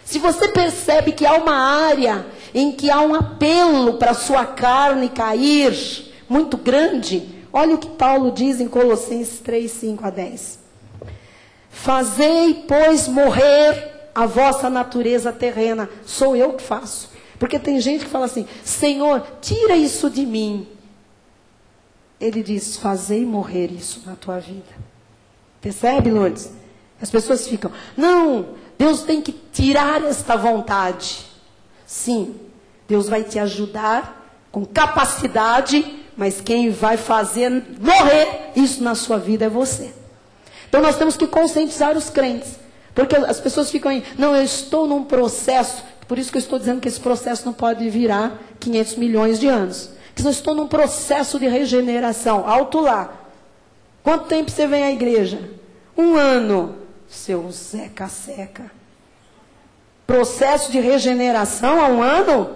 se você percebe que há uma área em que há um apelo para a sua carne cair muito grande, olha o que Paulo diz em Colossenses 3:5-10. Fazei, pois, morrer a vossa natureza terrena. Sou eu que faço. Porque tem gente que fala assim: Senhor, tira isso de mim. Ele diz: fazei morrer isso na tua vida. Percebe, Lourdes? As pessoas ficam: não, Deus tem que tirar esta vontade. Sim, Deus vai te ajudar com capacidade, mas quem vai fazer morrer isso na sua vida é você. Então nós temos que conscientizar os crentes. Porque as pessoas ficam aí, não, eu estou num processo, por isso que eu estou dizendo que esse processo não pode virar 500 milhões de anos. Que eu estou num processo de regeneração, alto lá. Quanto tempo você vem à igreja? 1 ano. Seu Zeca Seca. Processo de regeneração há 1 ano?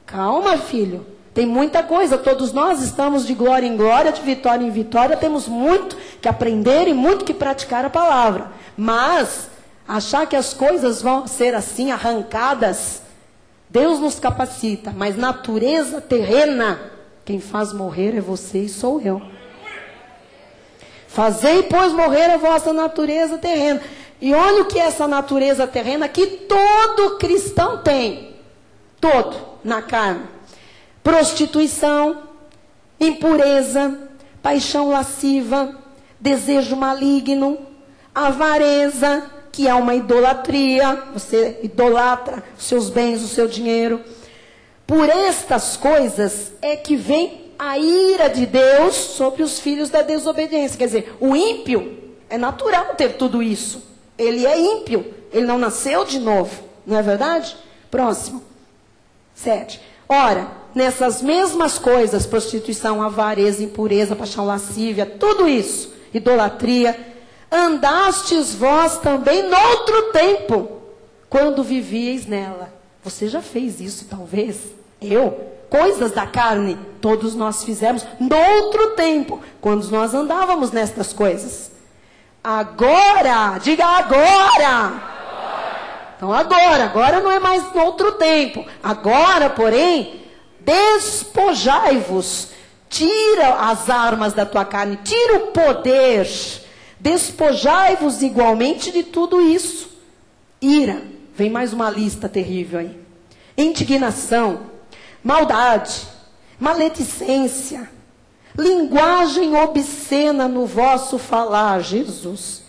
Calma, filho. Tem muita coisa, todos nós estamos de glória em glória, de vitória em vitória, temos muito que aprender e muito que praticar a palavra. Mas achar que as coisas vão ser assim arrancadas, Deus nos capacita, mas natureza terrena, quem faz morrer é você e sou eu. Fazei, pois, morrer a vossa natureza terrena. E olha o que é essa natureza terrena que todo cristão tem. Todo, na carne. Prostituição, impureza, paixão lasciva, desejo maligno, avareza, que é uma idolatria, você idolatra os seus bens, o seu dinheiro. Por estas coisas é que vem a ira de Deus sobre os filhos da desobediência. Quer dizer, o ímpio, é natural ter tudo isso. Ele é ímpio, ele não nasceu de novo, não é verdade? Próximo. 7. Ora, nessas mesmas coisas, prostituição, avareza, impureza, paixão lascívia, tudo isso, idolatria, andastes vós também noutro tempo, quando vivieis nela. Você já fez isso, talvez? Eu? Coisas da carne, todos nós fizemos noutro tempo, quando nós andávamos nestas coisas. Agora, diga agora. Então agora não é mais noutro tempo. Agora, porém, despojai-vos, tira as armas da tua carne, tira o poder. Despojai-vos igualmente de tudo isso. Ira, vem mais uma lista terrível aí. Indignação, maldade, maledicência, linguagem obscena no vosso falar, Jesus.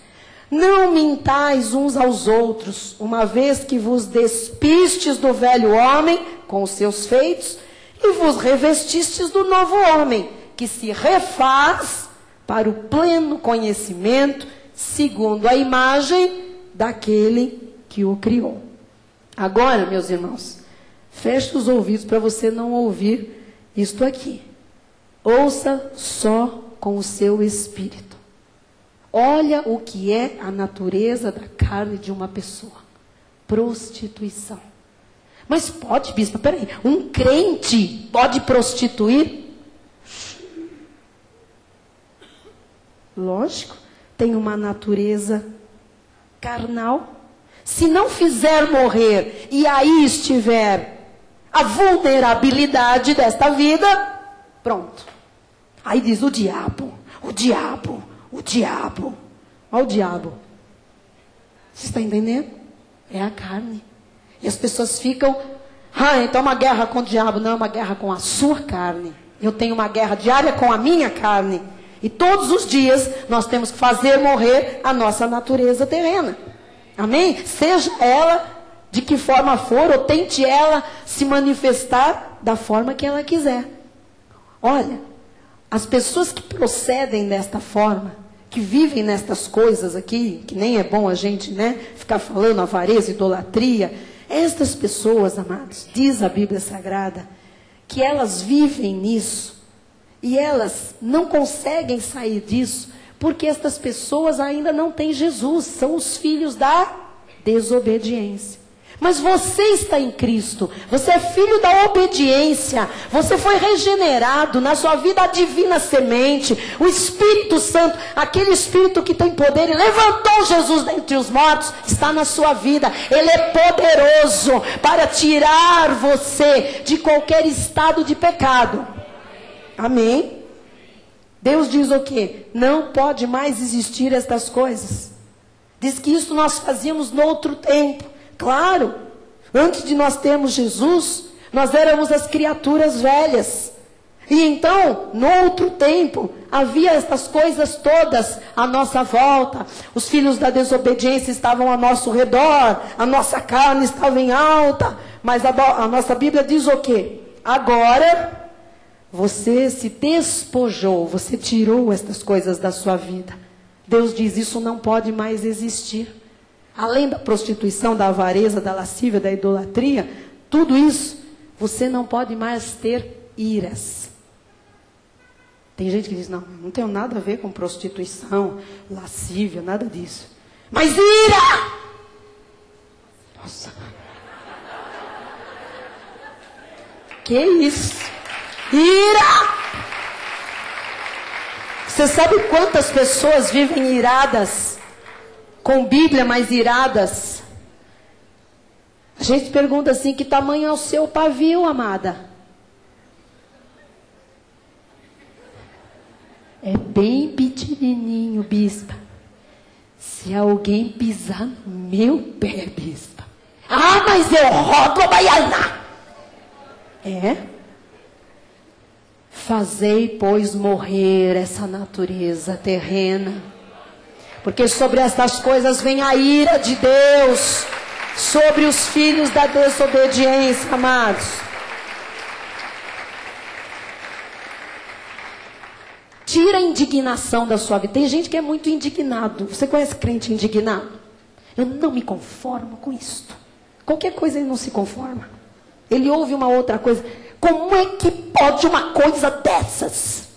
Não mintais uns aos outros, uma vez que vos despistes do velho homem com os seus feitos e vos revestistes do novo homem, que se refaz para o pleno conhecimento, segundo a imagem daquele que o criou. Agora, meus irmãos, feche os ouvidos para você não ouvir isto aqui. Ouça só com o seu espírito. Olha o que é a natureza da carne de uma pessoa. Prostituição. Mas pode, bispo, peraí, um crente pode prostituir? Lógico, tem uma natureza carnal. Se não fizer morrer e aí estiver a vulnerabilidade desta vida, pronto. Aí diz o diabo. Olha o diabo. Você está entendendo? É a carne. E as pessoas ficam, então é uma guerra com o diabo. Não, é uma guerra com a sua carne. Eu tenho uma guerra diária com a minha carne. E todos os dias nós temos que fazer morrer a nossa natureza terrena. Amém? Seja ela de que forma for, ou tente ela se manifestar da forma que ela quiser. Olha, as pessoas que procedem desta forma, que vivem nestas coisas aqui, que nem é bom a gente, ficar falando avareza, idolatria, estas pessoas, amados, diz a Bíblia Sagrada, que elas vivem nisso, e elas não conseguem sair disso, porque estas pessoas ainda não têm Jesus, são os filhos da desobediência. Mas você está em Cristo, você é filho da obediência, você foi regenerado, na sua vida a divina semente, o Espírito Santo, aquele Espírito que tem poder e levantou Jesus dentre os mortos, está na sua vida. Ele é poderoso para tirar você de qualquer estado de pecado. Amém? Deus diz o quê? Não pode mais existir estas coisas. Diz que isso nós fazíamos no outro tempo. Claro, antes de nós termos Jesus, nós éramos as criaturas velhas. E então, no outro tempo, havia estas coisas todas à nossa volta. Os filhos da desobediência estavam ao nosso redor, a nossa carne estava em alta. Mas a nossa Bíblia diz o quê? Agora, Você se despojou, você tirou estas coisas da sua vida. Deus diz, isso não pode mais existir. Além da prostituição, da avareza, da lascívia, da idolatria, tudo isso, você não pode mais ter iras. Tem gente que diz, não tenho nada a ver com prostituição, lascívia, nada disso. Mas ira! Nossa. Que isso? Ira! Você sabe quantas pessoas vivem iradas? Com Bíblia, mas iradas? A gente pergunta assim, que tamanho é o seu pavio, amada? É bem pequenininho, bispa. Se alguém pisar no meu pé, bispa. Ah, mas eu rodo a baiana. É? Fazei, pois, morrer essa natureza terrena. Porque sobre estas coisas vem a ira de Deus. Sobre os filhos da desobediência, amados. Tira a indignação da sua vida. Tem gente que é muito indignado. Você conhece crente indignado? Eu não me conformo com isto. Qualquer coisa ele não se conforma. Ele ouve uma outra coisa. Como é que pode uma coisa dessas?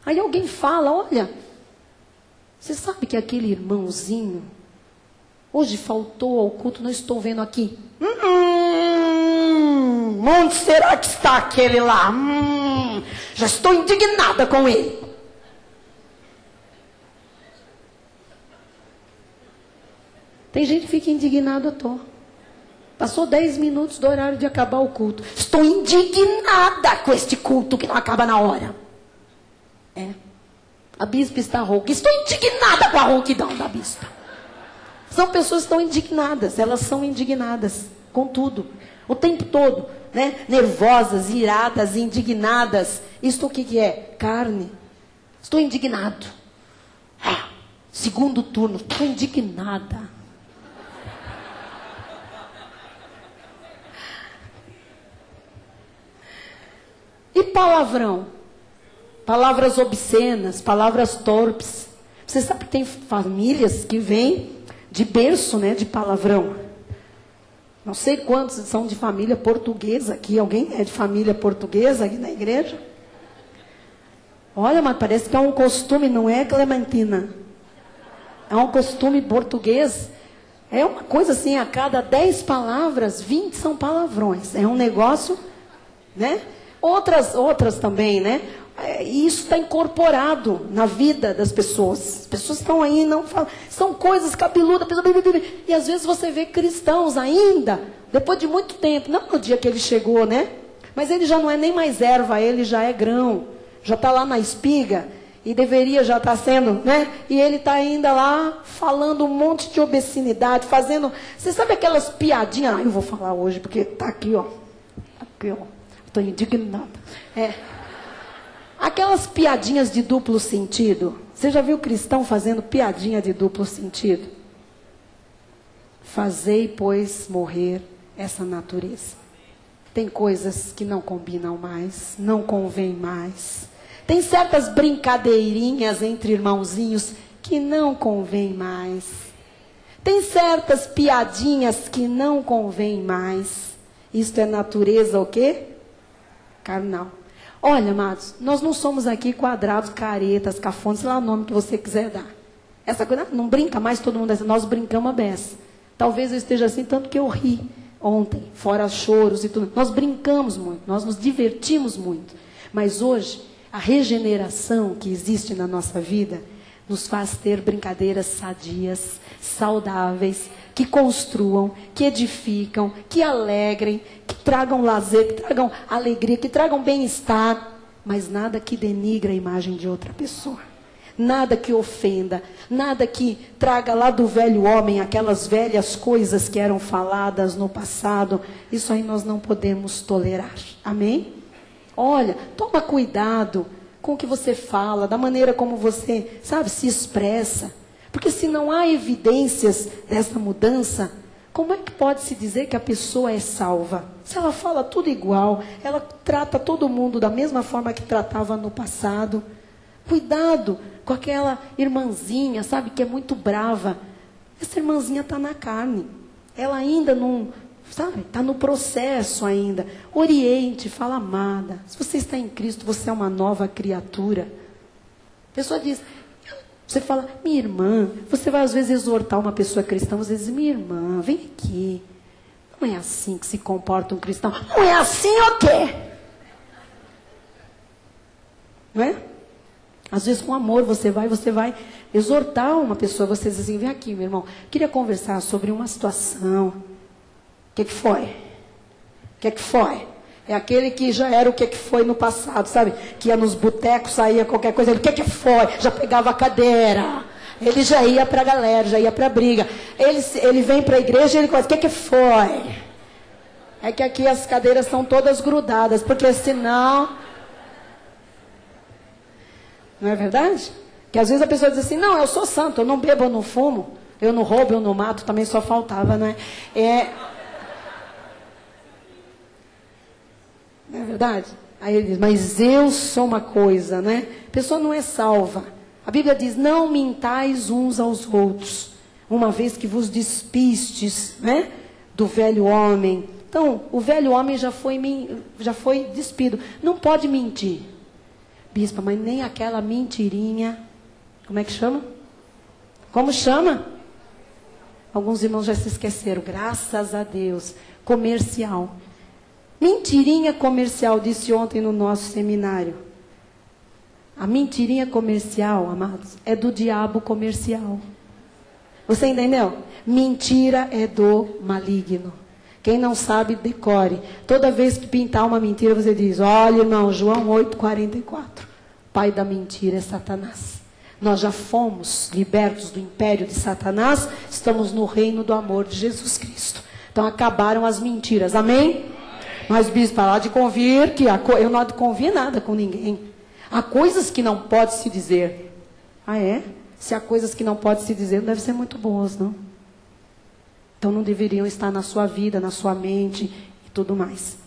Aí alguém fala, olha, você sabe que aquele irmãozinho hoje faltou ao culto, não estou vendo aqui. Onde será que está aquele lá? Já estou indignada com ele. Tem gente que fica indignado à toa. Passou 10 minutos do horário de acabar o culto. Estou indignada com este culto que não acaba na hora. É. A bispa está rouca. Estou indignada com a rouquidão da bispa. São pessoas que estão indignadas. Elas são indignadas com tudo. O tempo todo. Né? Nervosas, iradas, indignadas. Isto o que é? Carne. Estou indignado. Segundo turno. Estou indignada. E palavrão? Palavras obscenas, palavras torpes. Você sabe que tem famílias que vêm de berço, né, de palavrão. Não sei quantos são de família portuguesa aqui. Alguém é de família portuguesa aqui na igreja? Olha, mas parece que é um costume, não é, Clementina? É um costume português. É uma coisa assim, a cada 10 palavras, 20 são palavrões. É um negócio, né? Outras também, né? E isso está incorporado na vida das pessoas. As pessoas estão aí, não falam. São coisas cabeludas. E às vezes você vê cristãos ainda, depois de muito tempo, não no dia que ele chegou, né? Mas ele já não é nem mais erva, ele já é grão. Já está lá na espiga. E deveria já estar sendo, né? E ele está ainda lá falando um monte de obscenidade, fazendo. Você sabe aquelas piadinhas? Ah, eu vou falar hoje, porque está aqui, ó. Aqui, ó. Estou indignada. Aquelas piadinhas de duplo sentido. Você já viu cristão fazendo piadinha de duplo sentido? Fazei, pois, morrer essa natureza. Tem coisas que não combinam mais, não convém mais. Tem certas brincadeirinhas entre irmãozinhos que não convém mais. Tem certas piadinhas que não convém mais. Isto é natureza o quê? Carnal. Olha, amados, nós não somos aqui quadrados, caretas, cafones, sei lá o nome que você quiser dar. Essa coisa, não brinca mais todo mundo assim, nós brincamos a beça. Talvez eu esteja assim, tanto que eu ri ontem, fora choros e tudo. Nós brincamos muito, nós nos divertimos muito. Mas hoje, a regeneração que existe na nossa vida nos faz ter brincadeiras sadias, saudáveis, que construam, que edificam, que alegrem, que tragam lazer, que tragam alegria, que tragam bem-estar, mas nada que denigre a imagem de outra pessoa. Nada que ofenda, nada que traga lá do velho homem aquelas velhas coisas que eram faladas no passado. Isso aí nós não podemos tolerar. Amém? Olha, toma cuidado com o que você fala, da maneira como você, sabe, se expressa. Porque se não há evidências dessa mudança, Como é que pode se dizer que a pessoa é salva? Se ela fala tudo igual, ela trata todo mundo da mesma forma que tratava no passado. Cuidado com aquela irmãzinha, sabe, que é muito brava. Essa irmãzinha está na carne. Ela ainda não, sabe, está no processo ainda. Oriente, fala, amada, se você está em Cristo, você é uma nova criatura. A pessoa diz, você fala, minha irmã, você vai às vezes exortar uma pessoa cristã, às vezes, minha irmã, vem aqui. Não é assim que se comporta um cristão. Não é assim o quê? Não é? Às vezes com amor você vai exortar uma pessoa, você diz assim, vem aqui, meu irmão, queria conversar sobre uma situação. O que foi? O que foi? É aquele que já era o que foi no passado, sabe? Que ia nos botecos, saía qualquer coisa, ele, o que foi? Já pegava a cadeira, ele já ia para a galera, já ia para a briga. Ele vem para a igreja e ele começa, o que foi? É que aqui as cadeiras estão todas grudadas, porque senão... Não é verdade? Que às vezes a pessoa diz assim, não, eu sou santo, eu não bebo, eu não fumo, eu não roubo, eu não mato, também só faltava, não é? Não é verdade? Aí ele diz, mas eu sou uma coisa, né? A pessoa não é salva. A Bíblia diz, não mintais uns aos outros, uma vez que vos despistes, né? Do velho homem. Então, o velho homem já foi despido. Não pode mentir. Bispa, mas nem aquela mentirinha, como é que chama? Como chama? Alguns irmãos já se esqueceram, graças a Deus. Comercial. Mentirinha comercial, disse ontem no nosso seminário. A mentirinha comercial, amados, é do diabo comercial. Você entendeu? Mentira é do maligno. Quem não sabe, decore. Toda vez que pintar uma mentira, você diz, olha, irmão, João 8,44. Pai da mentira é Satanás. Nós já fomos libertos do império de Satanás, estamos no reino do amor de Jesus Cristo. Então acabaram as mentiras, amém? Mas, bispo, parar de convir, eu não convir nada com ninguém. Há coisas que não pode se dizer. Ah, é? Se há coisas que não pode se dizer, não devem ser muito boas, não. Então não deveriam estar na sua vida, na sua mente e tudo mais.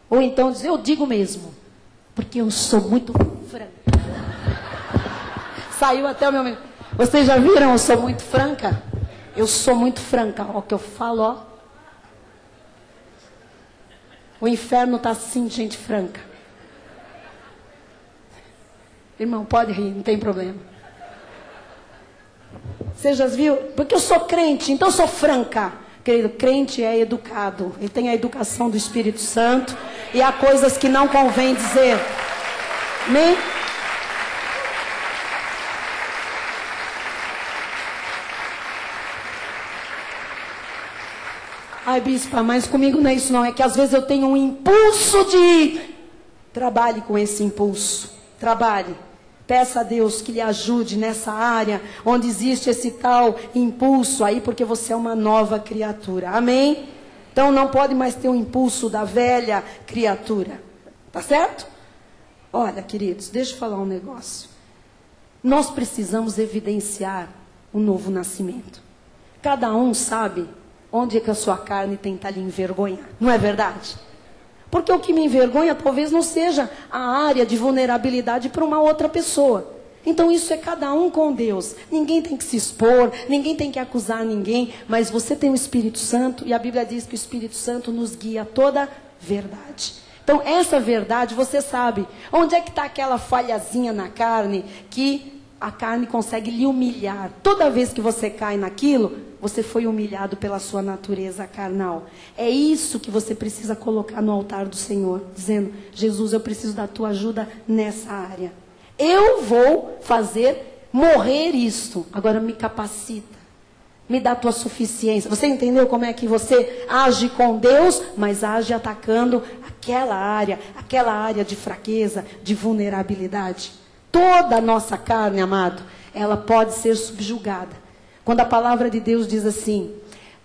Ou então dizer, eu digo mesmo, porque eu sou muito franca. Saiu até o meu... Vocês já viram, eu sou muito franca? Eu sou muito franca. Ó, o que eu falo, ó. O inferno está assim, gente franca. Irmão, pode rir, não tem problema. Você já viu? Porque eu sou crente, então eu sou franca. Querido, crente é educado. Ele tem a educação do Espírito Santo. E há coisas que não convém dizer. Amém? Ai, bispa, mas comigo não é isso não. É que às vezes eu tenho um impulso de... Trabalhe com esse impulso. Trabalhe. Peça a Deus que lhe ajude nessa área onde existe esse tal impulso aí, porque você é uma nova criatura. Amém? Então não pode mais ter o impulso da velha criatura. Tá certo? Olha, queridos, deixa eu falar um negócio. Nós precisamos evidenciar o novo nascimento. Cada um sabe onde é que a sua carne tenta lhe envergonhar. Não é verdade? Porque o que me envergonha talvez não seja a área de vulnerabilidade para uma outra pessoa. Então isso é cada um com Deus. Ninguém tem que se expor, ninguém tem que acusar ninguém, mas você tem o Espírito Santo e a Bíblia diz que o Espírito Santo nos guia a toda verdade. Então essa verdade você sabe. Onde é que está aquela falhazinha na carne que a carne consegue lhe humilhar? Toda vez que você cai naquilo, você foi humilhado pela sua natureza carnal. É isso que você precisa colocar no altar do Senhor, dizendo, Jesus, eu preciso da tua ajuda nessa área. Eu vou fazer morrer isto. Agora me capacita. Me dá a tua suficiência. Você entendeu como é que você age com Deus, mas age atacando aquela área de fraqueza, de vulnerabilidade. Toda a nossa carne, amado, ela pode ser subjugada. Quando a palavra de Deus diz assim,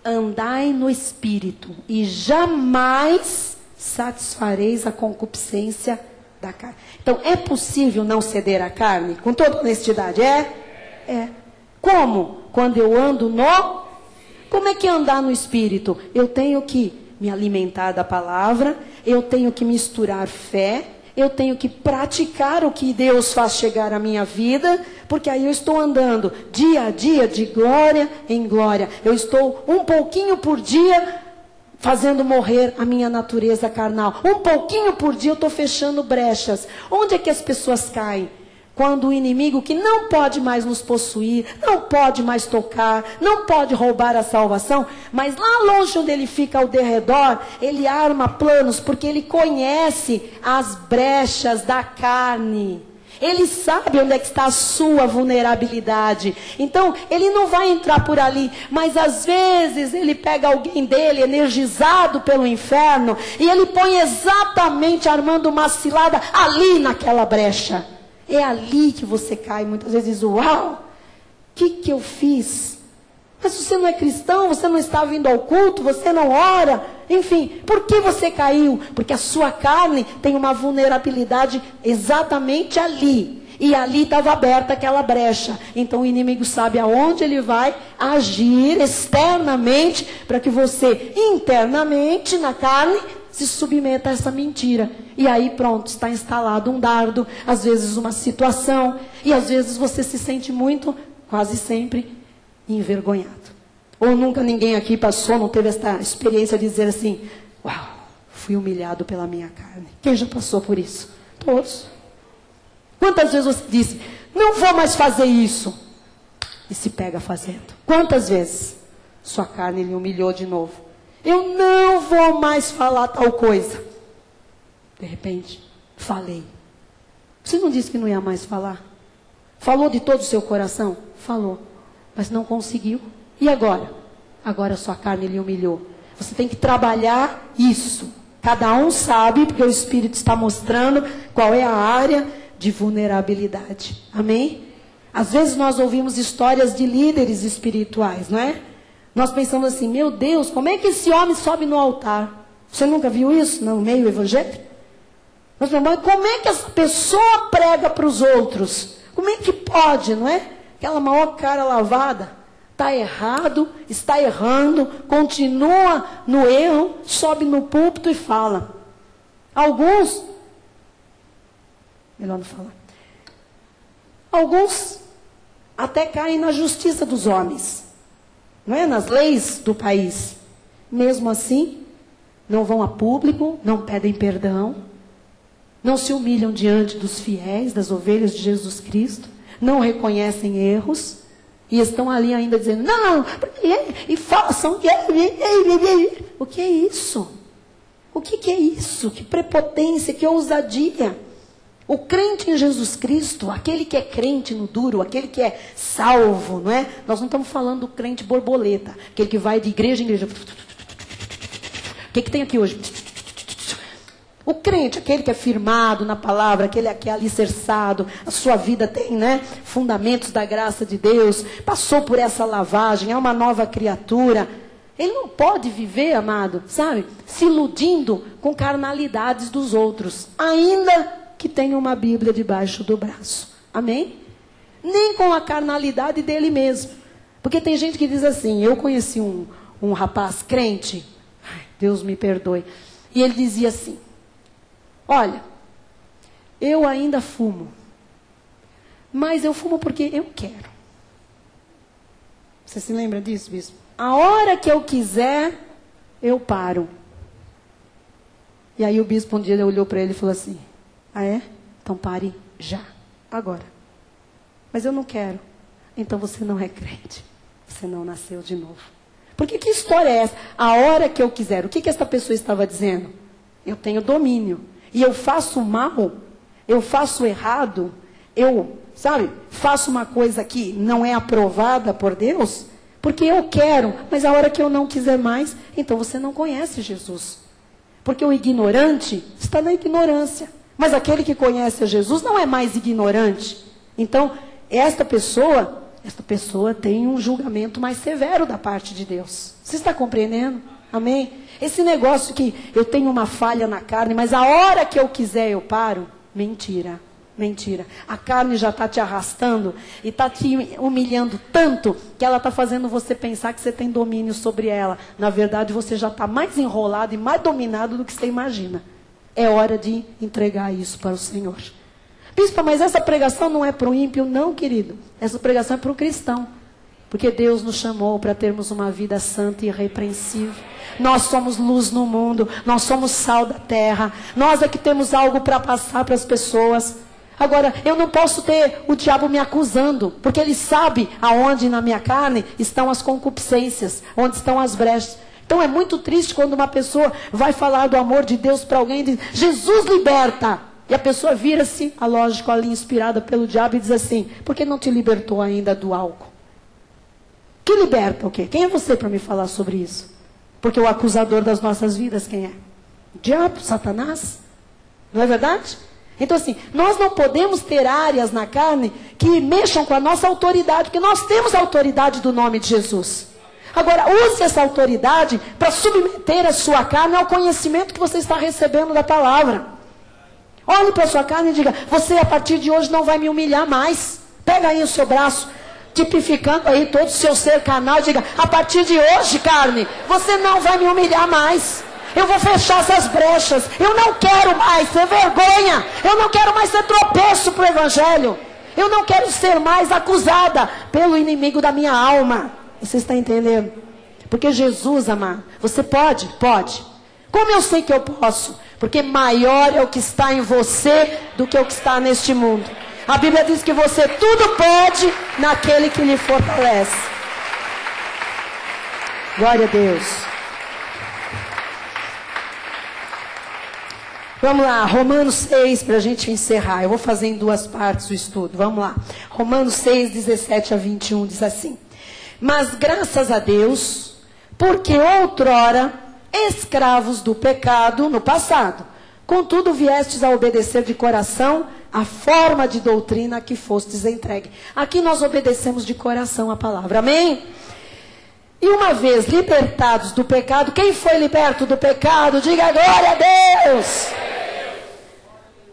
andai no Espírito e jamais satisfareis a concupiscência da carne. Então, é possível não ceder à carne? Com toda honestidade, é? É. Como? Quando eu ando no... Como é que é andar no Espírito? Eu tenho que me alimentar da palavra, eu tenho que misturar fé, eu tenho que praticar o que Deus faz chegar à minha vida, porque aí eu estou andando dia a dia, de glória em glória. Eu estou um pouquinho por dia fazendo morrer a minha natureza carnal. Um pouquinho por dia eu estou fechando brechas. Onde é que as pessoas caem? Quando o inimigo, que não pode mais nos possuir, não pode mais tocar, não pode roubar a salvação, mas lá longe onde ele fica ao derredor, ele arma planos, porque ele conhece as brechas da carne. Ele sabe onde é que está a sua vulnerabilidade. Então, ele não vai entrar por ali, mas às vezes ele pega alguém dele, energizado pelo inferno, e ele põe exatamente armando uma cilada ali naquela brecha. É ali que você cai, muitas vezes, uau, o que eu fiz? Mas você não é cristão, você não está vindo ao culto, você não ora, enfim, por que você caiu? Porque a sua carne tem uma vulnerabilidade exatamente ali, e ali estava aberta aquela brecha. Então o inimigo sabe aonde ele vai agir externamente, para que você internamente, na carne, se submeta a essa mentira. E aí pronto, está instalado um dardo, às vezes uma situação, e às vezes você se sente muito, quase sempre, envergonhado. Ou nunca ninguém aqui passou, não teve esta experiência de dizer assim, uau, fui humilhado pela minha carne. Quem já passou por isso? Todos. Quantas vezes você disse, não vou mais fazer isso, e se pega fazendo? Quantas vezes sua carne lhe humilhou de novo? Eu não vou mais falar tal coisa. De repente, falei. Você não disse que não ia mais falar? Falou de todo o seu coração? Falou. Mas não conseguiu. E agora? Agora sua carne lhe humilhou. Você tem que trabalhar isso. Cada um sabe, porque o Espírito está mostrando qual é a área de vulnerabilidade. Amém? Às vezes nós ouvimos histórias de líderes espirituais, não é? Nós pensamos assim, meu Deus, como é que esse homem sobe no altar? Você nunca viu isso no meio evangélico? Nós falamos, como é que essa pessoa prega para os outros? Como é que pode, não é? Aquela maior cara lavada, está errado, está errando, continua no erro, sobe no púlpito e fala. Alguns, melhor não falar, alguns até caem na justiça dos homens. Não é? Nas leis do país. Mesmo assim, não vão a público, não pedem perdão, não se humilham diante dos fiéis, das ovelhas de Jesus Cristo, não reconhecem erros, e estão ali ainda dizendo, não, e façam, o que é isso? O que é isso? Que prepotência, que ousadia. O crente em Jesus Cristo, aquele que é crente no duro, aquele que é salvo, não é? Nós não estamos falando do crente borboleta, aquele que vai de igreja em igreja. O que tem aqui hoje? O crente, aquele que é firmado na palavra, aquele que é alicerçado, a sua vida tem, né, fundamentos da graça de Deus, passou por essa lavagem, é uma nova criatura. Ele não pode viver, amado, sabe, se iludindo com carnalidades dos outros, ainda que tenha uma Bíblia debaixo do braço. Amém? Nem com a carnalidade dele mesmo. Porque tem gente que diz assim, eu conheci um rapaz crente, Deus me perdoe, e ele dizia assim, olha, eu ainda fumo, mas eu fumo porque eu quero. Você se lembra disso, bispo? A hora que eu quiser, eu paro. E aí o bispo um dia olhou para ele e falou assim, ah é? Então pare já, agora. Mas eu não quero. Então você não é crente. Você não nasceu de novo. Porque que história é essa? A hora que eu quiser. O que essa pessoa estava dizendo? Eu tenho domínio. E eu faço mal. Eu faço errado. Eu, sabe, faço uma coisa que não é aprovada por Deus. Porque eu quero. Mas a hora que eu não quiser mais, então você não conhece Jesus. Porque o ignorante está na ignorância. Mas aquele que conhece a Jesus não é mais ignorante. Então, esta pessoa tem um julgamento mais severo da parte de Deus. Você está compreendendo? Amém? Esse negócio que eu tenho uma falha na carne, mas a hora que eu quiser eu paro, mentira. Mentira. A carne já está te arrastando e está te humilhando tanto que ela está fazendo você pensar que você tem domínio sobre ela. Na verdade, você já está mais enrolado e mais dominado do que você imagina. É hora de entregar isso para o Senhor. Bispa, mas essa pregação não é para o ímpio, não, querido. Essa pregação é para o cristão. Porque Deus nos chamou para termos uma vida santa e irrepreensível. Nós somos luz no mundo, nós somos sal da terra. Nós é que temos algo para passar para as pessoas. Agora, eu não posso ter o diabo me acusando, porque ele sabe aonde na minha carne estão as concupiscências, onde estão as brechas. Então é muito triste quando uma pessoa vai falar do amor de Deus para alguém e diz, Jesus liberta. E a pessoa vira-se, lógico, ali inspirada pelo diabo e diz assim, por que não te libertou ainda do álcool? Que liberta o quê? Quem é você para me falar sobre isso? Porque o acusador das nossas vidas, quem é? O diabo, Satanás. Não é verdade? Então assim, nós não podemos ter áreas na carne que mexam com a nossa autoridade, porque nós temos a autoridade do nome de Jesus. Agora, use essa autoridade para submeter a sua carne ao conhecimento que você está recebendo da palavra. Olhe para a sua carne e diga, você a partir de hoje não vai me humilhar mais. Pega aí o seu braço, tipificando aí todo o seu ser carnal, e diga, a partir de hoje, carne, você não vai me humilhar mais. Eu vou fechar essas brechas. Eu não quero mais ser vergonha. Eu não quero mais ser tropeço para o Evangelho. Eu não quero ser mais acusada pelo inimigo da minha alma. Você está entendendo? Porque Jesus, amado, você pode? Pode. Como eu sei que eu posso? Porque maior é o que está em você do que o que está neste mundo. A Bíblia diz que você tudo pode naquele que lhe fortalece. Glória a Deus. Vamos lá, Romanos 6, para a gente encerrar. Eu vou fazer em duas partes o estudo. Vamos lá. Romanos 6, 17 a 21 diz assim. Mas graças a Deus, porque outrora, escravos do pecado no passado, contudo viestes a obedecer de coração a forma de doutrina que fostes entregue. Aqui nós obedecemos de coração a palavra. Amém? E uma vez libertados do pecado, quem foi liberto do pecado? Diga glória a Deus!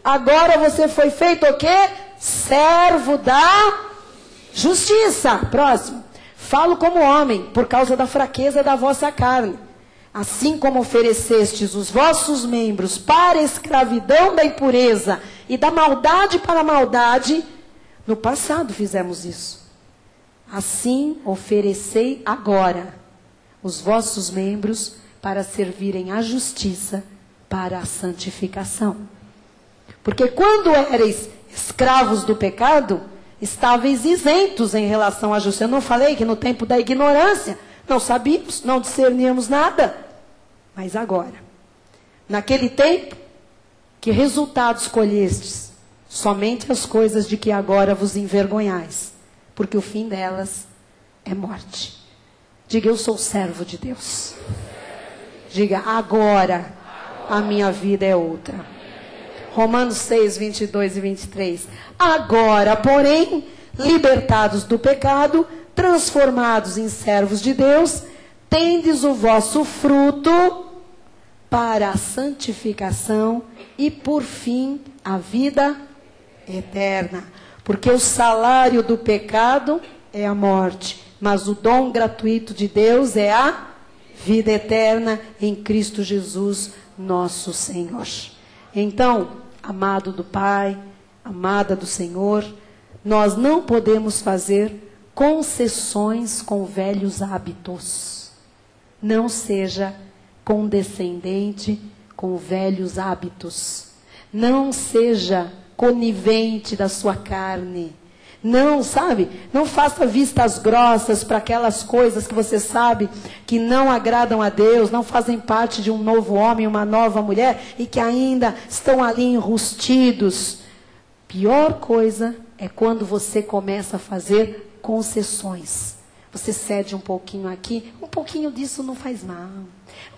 Agora você foi feito o quê? Servo da justiça. Próximo. Falo como homem, por causa da fraqueza da vossa carne. Assim como oferecestes os vossos membros para a escravidão da impureza e da maldade para a maldade, no passado fizemos isso. Assim oferecei agora os vossos membros para servirem à justiça, para a santificação. Porque quando éreis escravos do pecado, estáveis isentos em relação à justiça. Eu não falei que no tempo da ignorância, não sabíamos, não discerníamos nada. Mas agora, naquele tempo, que resultados colhestes? Somente as coisas de que agora vos envergonhais, porque o fim delas é morte. Diga, eu sou servo de Deus. Diga, agora a minha vida é outra. Romanos 6, 22 e 23. Agora, porém, libertados do pecado, transformados em servos de Deus, tendes o vosso fruto para a santificação e, por fim, a vida eterna. Porque o salário do pecado é a morte, mas o dom gratuito de Deus é a vida eterna em Cristo Jesus, nosso Senhor. Então, amado do Pai, amada do Senhor, nós não podemos fazer concessões com velhos hábitos. Não seja condescendente com velhos hábitos. Não seja conivente da sua carne. Não, sabe? Não faça vistas grossas para aquelas coisas que você sabe que não agradam a Deus, não fazem parte de um novo homem, uma nova mulher e que ainda estão ali enrustidos. Pior coisa é quando você começa a fazer concessões. Você cede um pouquinho aqui, um pouquinho disso não faz mal.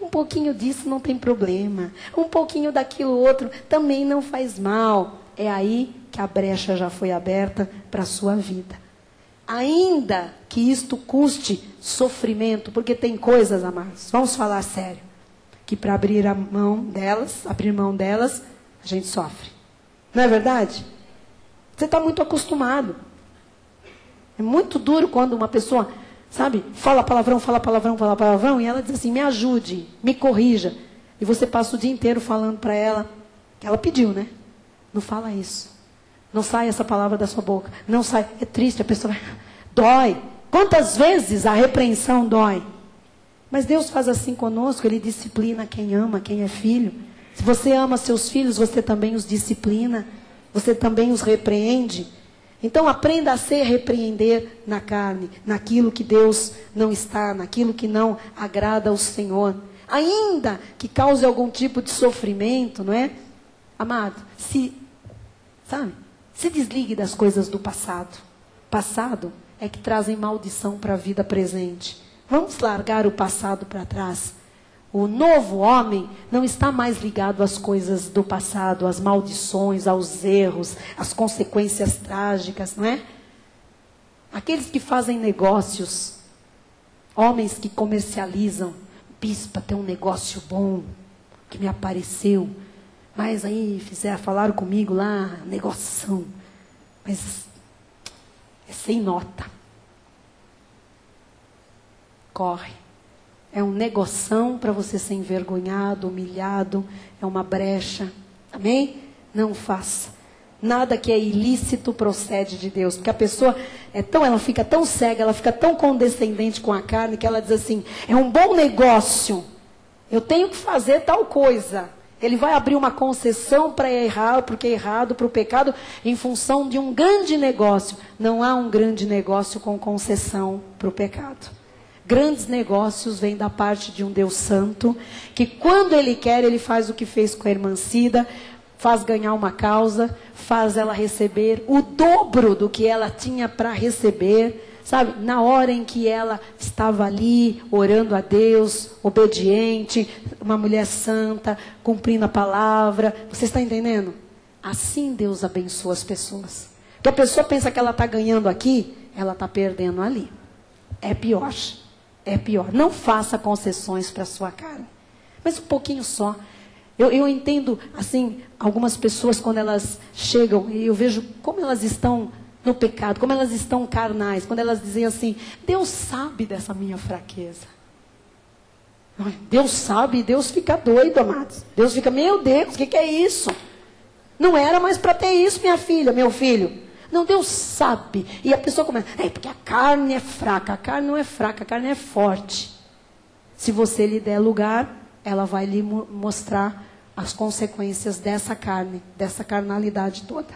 Um pouquinho disso não tem problema. Um pouquinho daquilo outro também não faz mal. É aí que a brecha já foi aberta para a sua vida. Ainda que isto custe sofrimento, porque tem coisas, amados, vamos falar sério, que para abrir mão delas, a gente sofre. Não é verdade? Você está muito acostumado. É muito duro quando uma pessoa, sabe, fala palavrão, e ela diz assim, me ajude, me corrija. E você passa o dia inteiro falando para ela, que ela pediu, né? Não fala isso. Não sai essa palavra da sua boca. Não sai. É triste, a pessoa dói. Quantas vezes a repreensão dói? Mas Deus faz assim conosco, Ele disciplina quem ama, quem é filho. Se você ama seus filhos, você também os disciplina. Você também os repreende. Então aprenda a se repreender na carne, naquilo que Deus não está, naquilo que não agrada ao Senhor. Ainda que cause algum tipo de sofrimento, não é? Amado, se desligue das coisas do passado. Passado é que trazem maldição para a vida presente. Vamos largar o passado para trás. O novo homem não está mais ligado às coisas do passado, às maldições, aos erros, às consequências trágicas, não é? Aqueles que fazem negócios, homens que comercializam, bispa, tem um negócio bom que me apareceu, mas aí falaram comigo lá, negoção, mas é sem nota. Corre. É um negoção para você ser envergonhado, humilhado, é uma brecha. Amém? Não faça. Nada que é ilícito procede de Deus. Porque a pessoa ela fica tão cega, ela fica tão condescendente com a carne, que ela diz assim, é um bom negócio, eu tenho que fazer tal coisa. Ele vai abrir uma concessão para errar, porque é errado, para o pecado, em função de um grande negócio. Não há um grande negócio com concessão para o pecado. Grandes negócios vêm da parte de um Deus santo, que quando Ele quer, Ele faz o que fez com a irmã Cida, faz ganhar uma causa, faz ela receber o dobro do que ela tinha para receber, sabe? Na hora em que ela estava ali, orando a Deus, obediente, uma mulher santa, cumprindo a palavra. Você está entendendo? Assim Deus abençoa as pessoas. Porque a pessoa pensa que ela está ganhando aqui, ela está perdendo ali. É pior. É pior. Não faça concessões para a sua carne. Mas um pouquinho só. Eu entendo, assim, algumas pessoas quando elas chegam, e eu vejo como elas estão no pecado, como elas estão carnais, quando elas dizem assim, Deus sabe dessa minha fraqueza. Deus sabe, Deus fica doido, amados. Deus fica, meu Deus, o que é isso? Não era mais para ter isso, minha filha, meu filho. Não, Deus sabe. E a pessoa começa, porque a carne é fraca. A carne não é fraca, a carne é forte. Se você lhe der lugar, ela vai lhe mostrar as consequências dessa carne, dessa carnalidade toda.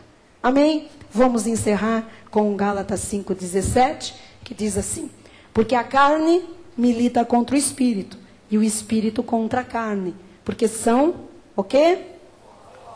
Amém? Vamos encerrar com Gálatas 5,17, que diz assim, porque a carne milita contra o espírito, e o espírito contra a carne, porque são, o quê?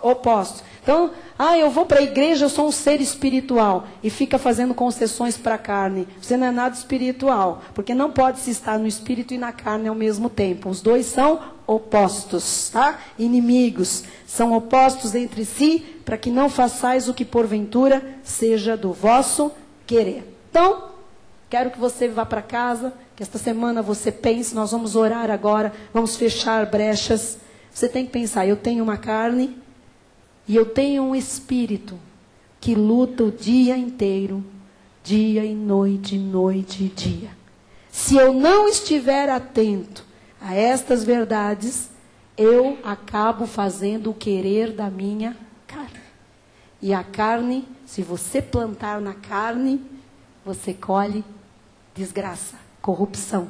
Opostos. Então, eu vou para a igreja, eu sou um ser espiritual, e fica fazendo concessões para a carne. Você não é nada espiritual, porque não pode se estar no espírito e na carne ao mesmo tempo. Os dois são opostos, tá? Inimigos. São opostos entre si, para que não façais o que porventura seja do vosso querer. Então, quero que você vá para casa, que esta semana você pense, nós vamos orar agora, vamos fechar brechas. Você tem que pensar, eu tenho uma carne, e eu tenho um espírito que luta o dia inteiro, dia e noite e dia. Se eu não estiver atento a estas verdades, eu acabo fazendo o querer da minha carne. E a carne, se você plantar na carne, você colhe desgraça, corrupção.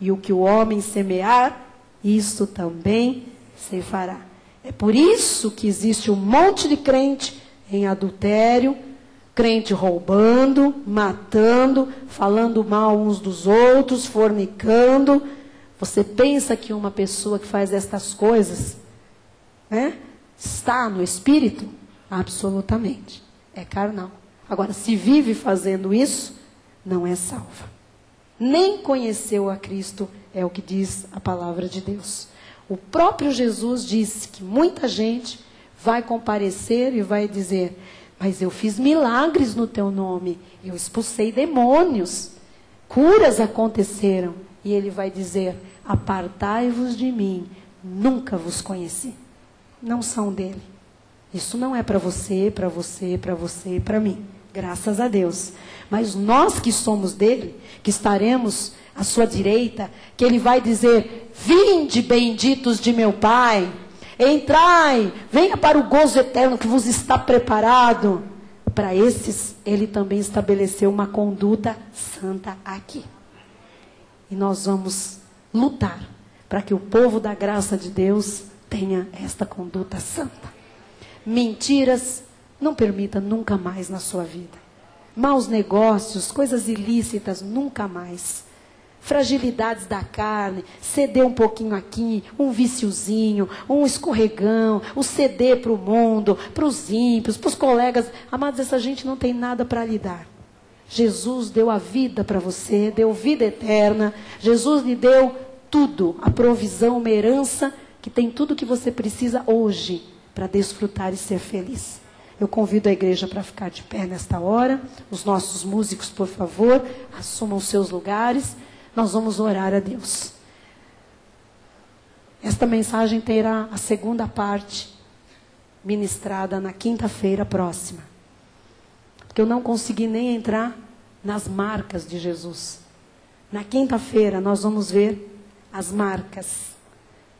E o que o homem semear, isso também se fará. É por isso que existe um monte de crente em adultério, crente roubando, matando, falando mal uns dos outros, fornicando. Você pensa que uma pessoa que faz estas coisas, está no espírito? Absolutamente. É carnal. Agora, se vive fazendo isso, não é salva. Nem conheceu a Cristo, é o que diz a palavra de Deus. O próprio Jesus disse que muita gente vai comparecer e vai dizer, mas eu fiz milagres no teu nome, eu expulsei demônios, curas aconteceram. E ele vai dizer, apartai-vos de mim, nunca vos conheci. Não são dele. Isso não é para você, para você, para você e para mim. Graças a Deus. Mas nós que somos dele, que estaremos à sua direita, que ele vai dizer: vinde, benditos de meu Pai, entrai, venha para o gozo eterno que vos está preparado. Para esses, ele também estabeleceu uma conduta santa aqui. E nós vamos lutar para que o povo da graça de Deus tenha esta conduta santa. Mentiras, não permita nunca mais na sua vida. Maus negócios, coisas ilícitas, nunca mais. Fragilidades da carne, ceder um pouquinho aqui, um viciozinho, um escorregão, um ceder para o mundo, para os ímpios, para os colegas. Amados, essa gente não tem nada para lhe dar. Jesus deu a vida para você, deu vida eterna. Jesus lhe deu tudo, a provisão, uma herança que tem tudo que você precisa hoje para desfrutar e ser feliz. Eu convido a igreja para ficar de pé nesta hora. Os nossos músicos, por favor, assumam seus lugares. Nós vamos orar a Deus. Esta mensagem terá a segunda parte ministrada na quinta-feira próxima. Porque eu não consegui nem entrar nas marcas de Jesus. Na quinta-feira nós vamos ver as marcas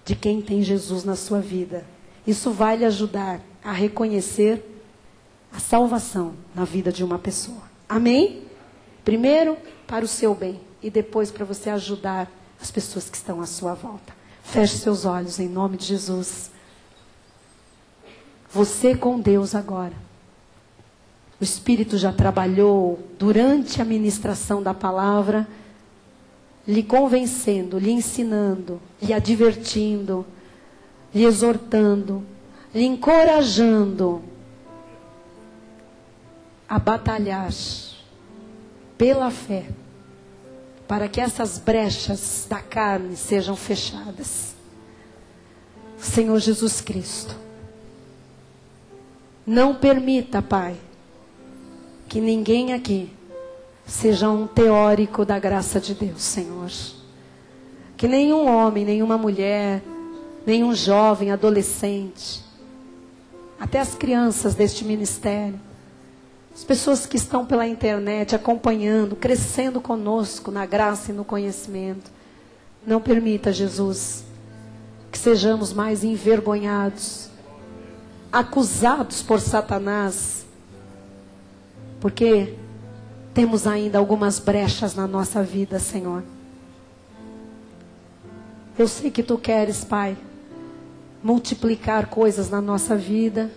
de quem tem Jesus na sua vida. Isso vai lhe ajudar a reconhecer a salvação na vida de uma pessoa. Amém? Primeiro, para o seu bem. E depois para você ajudar as pessoas que estão à sua volta. Feche seus olhos em nome de Jesus. Você com Deus agora. O Espírito já trabalhou durante a ministração da palavra, lhe convencendo, lhe ensinando, lhe advertindo, lhe exortando, lhe encorajando a batalhar pela fé, para que essas brechas da carne sejam fechadas. Senhor Jesus Cristo, não permita, Pai, que ninguém aqui seja um teórico da graça de Deus, Senhor. Que nenhum homem, nenhuma mulher, nenhum jovem, adolescente, até as crianças deste ministério, as pessoas que estão pela internet acompanhando, crescendo conosco na graça e no conhecimento, não permita, Jesus, que sejamos mais envergonhados, acusados por Satanás, porque temos ainda algumas brechas na nossa vida, Senhor. Eu sei que Tu queres, Pai, multiplicar coisas na nossa vida,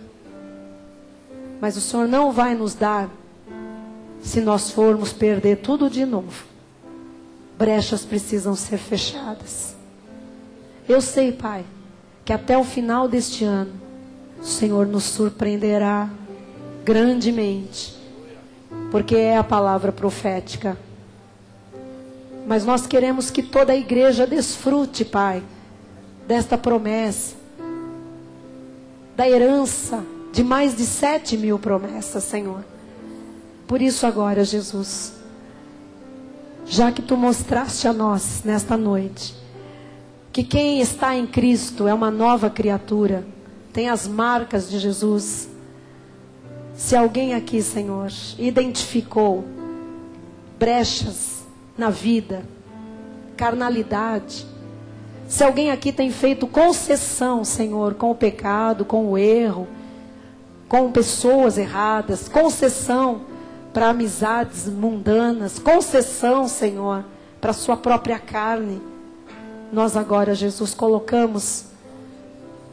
mas o Senhor não vai nos dar se nós formos perder tudo de novo. Brechas precisam ser fechadas. Eu sei, Pai, que até o final deste ano o Senhor nos surpreenderá grandemente, porque é a palavra profética. Mas nós queremos que toda a igreja desfrute, Pai, desta promessa, da herança de mais de 7.000 promessas, Senhor. Por isso agora, Jesus, já que Tu mostraste a nós nesta noite, que quem está em Cristo é uma nova criatura, tem as marcas de Jesus. Se alguém aqui, Senhor, identificou brechas na vida, carnalidade, se alguém aqui tem feito concessão, Senhor, com o pecado, com o erro, com pessoas erradas, concessão para amizades mundanas, concessão, Senhor, para a sua própria carne, nós agora, Jesus, colocamos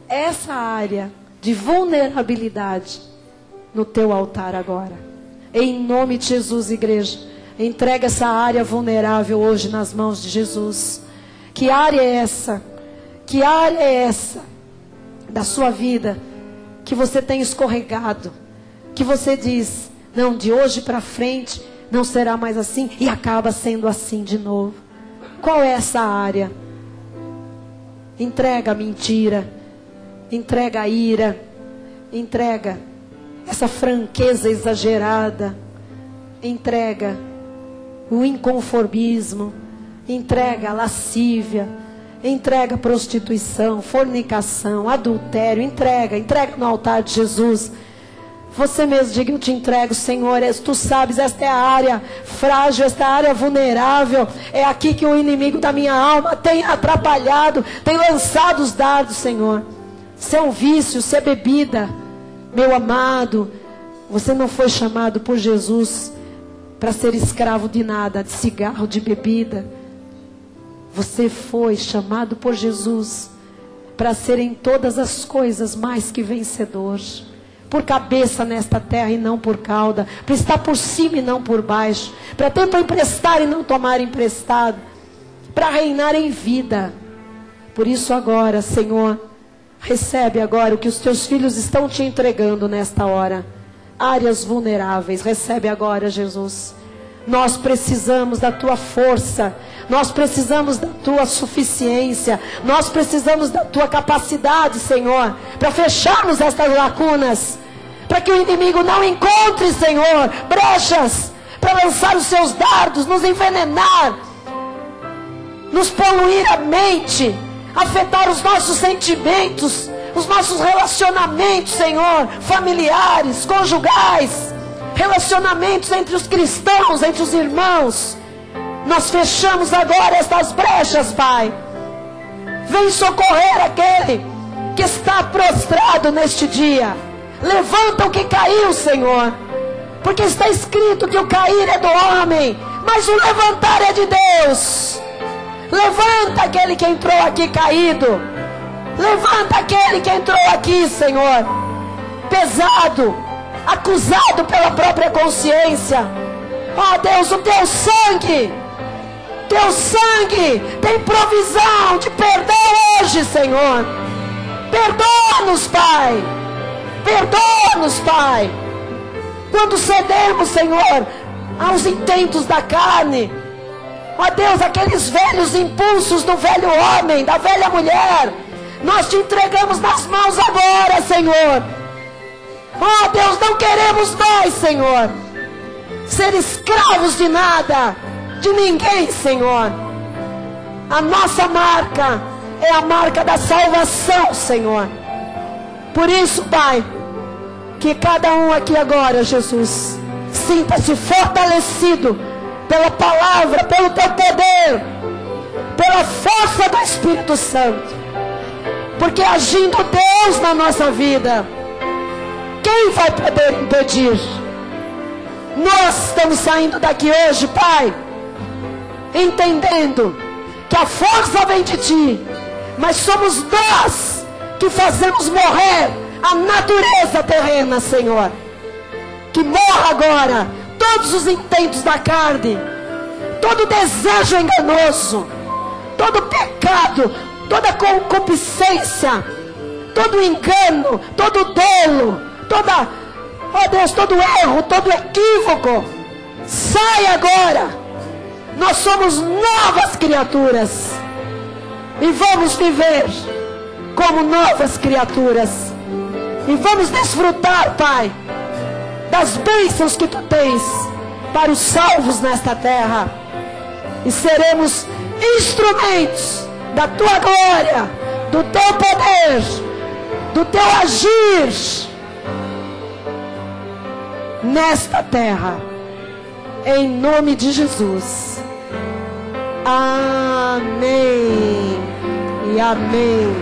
essa área de vulnerabilidade no Teu altar agora. Em nome de Jesus, igreja, entrega essa área vulnerável hoje nas mãos de Jesus. Que área é essa? Que área é essa da sua vida que você tem escorregado? Que você diz, não, de hoje para frente não será mais assim, e acaba sendo assim de novo. Qual é essa área? Entrega a mentira, entrega a ira, entrega essa franqueza exagerada, entrega o inconformismo, entrega a lascívia, Entrega prostituição, fornicação, adultério, entrega no altar de Jesus. Você mesmo diga: eu te entrego, Senhor. Tu sabes, esta é a área frágil, esta é a área vulnerável. É aqui que o inimigo da minha alma tem atrapalhado, tem lançado os dardos, Senhor. Se é um vício, se é bebida, meu amado, você não foi chamado por Jesus para ser escravo de nada, de cigarro, de bebida. Você foi chamado por Jesus para ser em todas as coisas mais que vencedor. Por cabeça nesta terra e não por cauda. Para estar por cima e não por baixo. Para tanto emprestar e não tomar emprestado. Para reinar em vida. Por isso agora, Senhor, recebe agora o que os teus filhos estão te entregando nesta hora. Áreas vulneráveis. Recebe agora, Jesus. Nós precisamos da tua força. Nós precisamos da tua suficiência. Nós precisamos da tua capacidade, Senhor, para fecharmos estas lacunas. Para que o inimigo não encontre, Senhor, brechas para lançar os seus dardos, nos envenenar, nos poluir a mente, afetar os nossos sentimentos, os nossos relacionamentos, Senhor, familiares, conjugais, relacionamentos entre os cristãos, entre os irmãos. Nós fechamos agora estas brechas, Pai. Vem socorrer aquele que está prostrado neste dia. Levanta o que caiu, Senhor. Porque está escrito que o cair é do homem, mas o levantar é de Deus. Levanta aquele que entrou aqui caído. Levanta aquele que entrou aqui, Senhor, pesado, acusado pela própria consciência. Ó Deus, o teu sangue tem provisão de perdão hoje, Senhor. Perdoa-nos, Pai. Perdoa-nos, Pai. Quando cedemos, Senhor, aos intentos da carne, ó Deus, aqueles velhos impulsos do velho homem, da velha mulher, nós te entregamos nas mãos agora, Senhor. Ó Deus, não queremos mais, Senhor, ser escravos de nada, de ninguém, Senhor. A nossa marca é a marca da salvação, Senhor. Por isso, Pai, que cada um aqui agora, Jesus, sinta-se fortalecido pela palavra, pelo teu poder, pela força do Espírito Santo. Porque agindo Deus na nossa vida, quem vai poder impedir? Nós estamos saindo daqui hoje, Pai, entendendo que a força vem de Ti, mas somos nós que fazemos morrer a natureza terrena, Senhor. Que morra agora todos os intentos da carne, todo desejo enganoso, todo pecado, toda concupiscência, todo engano, todo dolo, ó Deus, todo erro, todo equívoco, sai agora. Nós somos novas criaturas e vamos viver como novas criaturas e vamos desfrutar, Pai, das bênçãos que Tu tens para os salvos nesta terra, e seremos instrumentos da Tua glória, do Teu poder, do Teu agir nesta terra, em nome de Jesus. Amém e amém.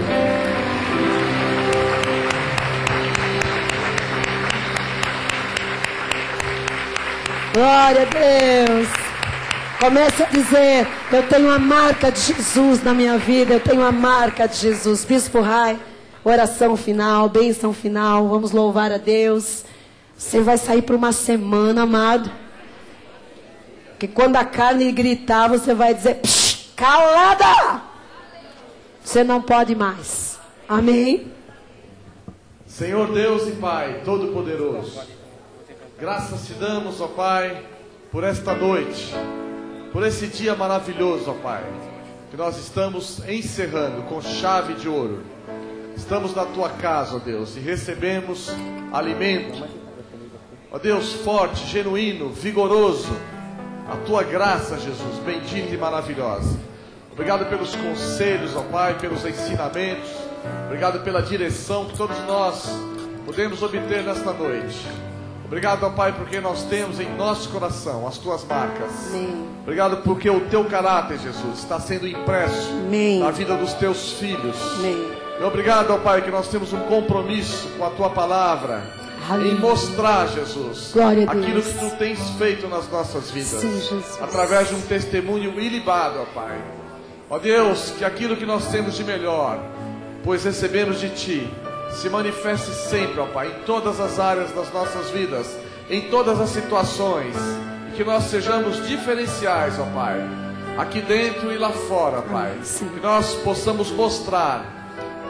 Glória a Deus. Comece a dizer: eu tenho a marca de Jesus na minha vida, eu tenho a marca de Jesus. Bispo Rai, oração final, bênção final, vamos louvar a Deus. Você vai sair por uma semana, amado, que quando a carne gritar, você vai dizer: calada! Você não pode mais. Amém? Senhor Deus e Pai Todo-Poderoso, graças te damos, ó Pai, por esta noite, por esse dia maravilhoso, ó Pai, que nós estamos encerrando com chave de ouro. Estamos na Tua casa, ó Deus, e recebemos alimento, ó Deus, forte, genuíno, vigoroso, a Tua graça, Jesus, bendita e maravilhosa. Obrigado pelos conselhos, ó Pai, pelos ensinamentos. Obrigado pela direção que todos nós podemos obter nesta noite. Obrigado, ó Pai, porque nós temos em nosso coração as Tuas marcas. Amém. Obrigado porque o Teu caráter, Jesus, está sendo impresso Amém. na vida dos Teus filhos. Amém. E obrigado, ó Pai, que nós temos um compromisso com a Tua palavra, Aleluia. em mostrar, Jesus, Glória a Deus. aquilo que Tu tens feito nas nossas vidas. Sim, Jesus. Através de um testemunho ilibado, ó Pai. Ó Deus, que aquilo que nós temos de melhor, pois recebemos de Ti, se manifeste sempre, ó Pai, em todas as áreas das nossas vidas, em todas as situações, e que nós sejamos diferenciais, ó Pai, aqui dentro e lá fora, Pai. Sim. Que nós possamos mostrar,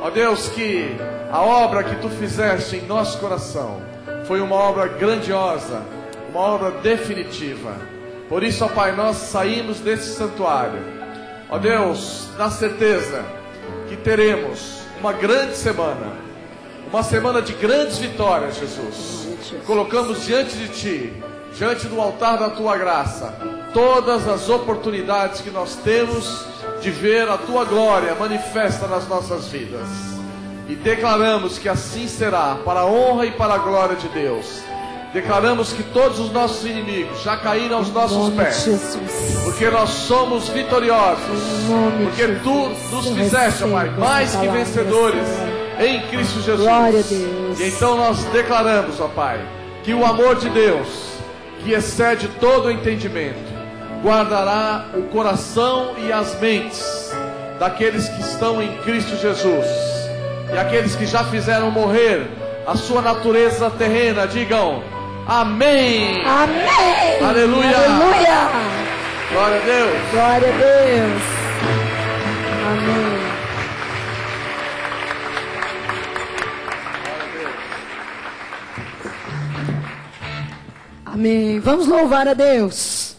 ó Deus, que a obra que Tu fizeste em nosso coração foi uma obra grandiosa, uma obra definitiva. Por isso, ó Pai, nós saímos desse santuário, ó Deus, na certeza que teremos uma grande semana, uma semana de grandes vitórias, Jesus. Colocamos diante de Ti, diante do altar da Tua graça, todas as oportunidades que nós temos de ver a Tua glória manifesta nas nossas vidas. E declaramos que assim será, para a honra e para a glória de Deus. Declaramos que todos os nossos inimigos já caíram aos nossos pés, porque nós somos vitoriosos, porque Tu nos fizeste, ó Pai, mais que vencedores em Cristo Jesus. Glória a Deus. E então nós declaramos, ó Pai, que o amor de Deus, que excede todo o entendimento, guardará o coração e as mentes daqueles que estão em Cristo Jesus. E aqueles que já fizeram morrer a sua natureza terrena, digam amém. Amém. Aleluia. Aleluia. Glória a Deus. Glória a Deus. Amém. Amém. Vamos louvar a Deus.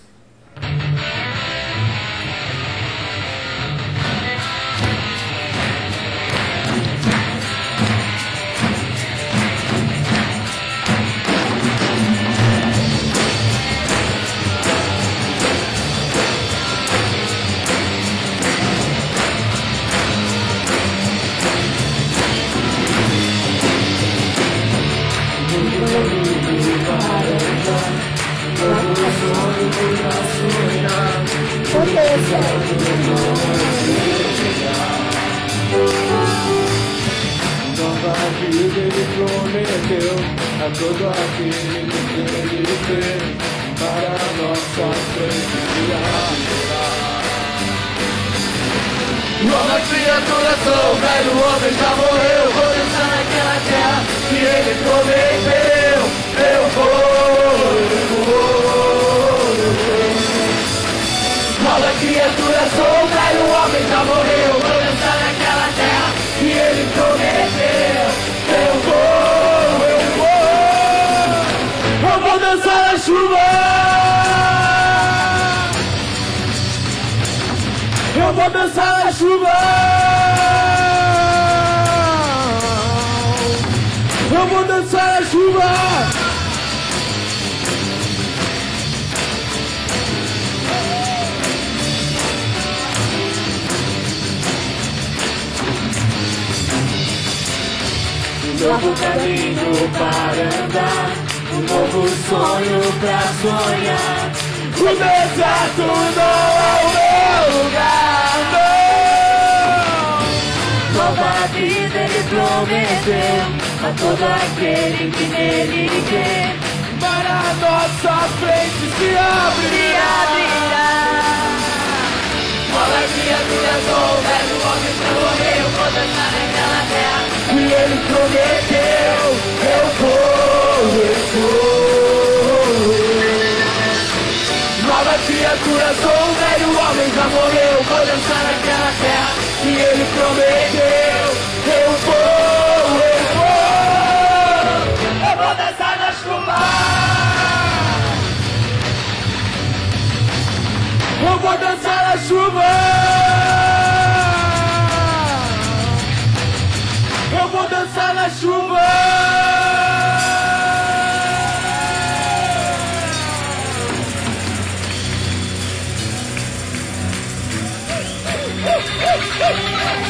Nova vida Ele prometeu a todo aquele que Ele fez para a nossa frente se abrirá. Nova criatura sou, velho homem já morreu, vou dançar naquela terra que Ele prometeu. Eu vou. Nova criatura sou, velho homem já morreu, vou dançar naquela terra que Ele prometeu. Eu vou dançar na chuva. Eu vou dançar na chuva. Eu vou dançar na chuva. Um novo caminho para andar, um novo sonho pra sonhar. O deserto não é o meu lugar, não. Nova vida Ele prometeu a todo aquele que nele crê. Para a nossa frente se abrirá. Nova criatura sou, velho homem já morreu, vou dançar naquela terra que Ele prometeu. Eu vou. Nova criatura sou, velho homem já morreu, vou dançar naquela terra que Ele prometeu. Eu vou. Eu vou dançar na chuva. Eu vou dançar na chuva. Eu vou dançar na chuva.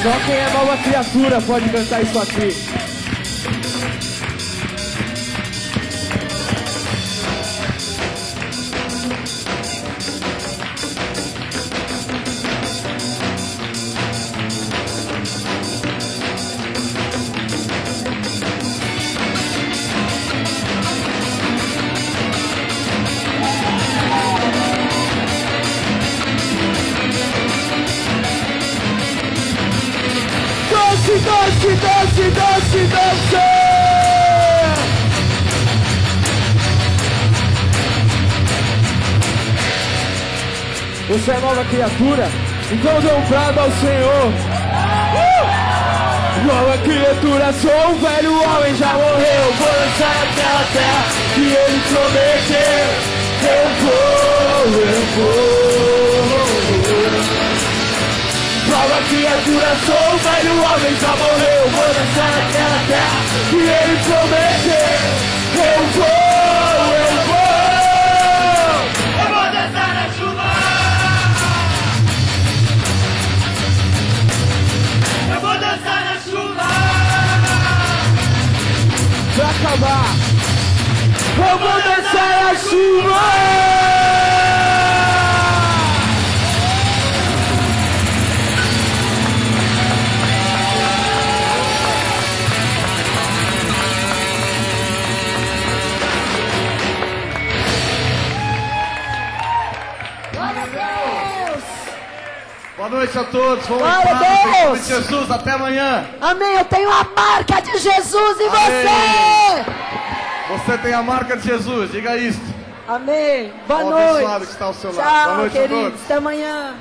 Só quem é nova criatura pode cantar isso aqui. Dance, dance, dance, dance! Você é nova criatura? Então dê um brado ao Senhor. Nova criatura, sou um velho homem, já morreu. Vou lançar naquela terra que ele prometeu. Eu vou. Nova criatura, sou um velho homem, já morreu. Vou dançar naquela terra que ele prometeu. Eu vou. Eu vou dançar na chuva. Eu vou dançar na chuva. Pra acabar, eu vou dançar na chuva. Boa noite a todos. Vamos Glória a em paz, em nome Deus. de Jesus. Até amanhã. Amém. Eu tenho a marca de Jesus em Amém. você. Você tem a marca de Jesus. Diga isto. Amém. Boa Ó, noite. abençoado que está ao seu lado. Tchau, Boa noite a queridos. todos. Até amanhã.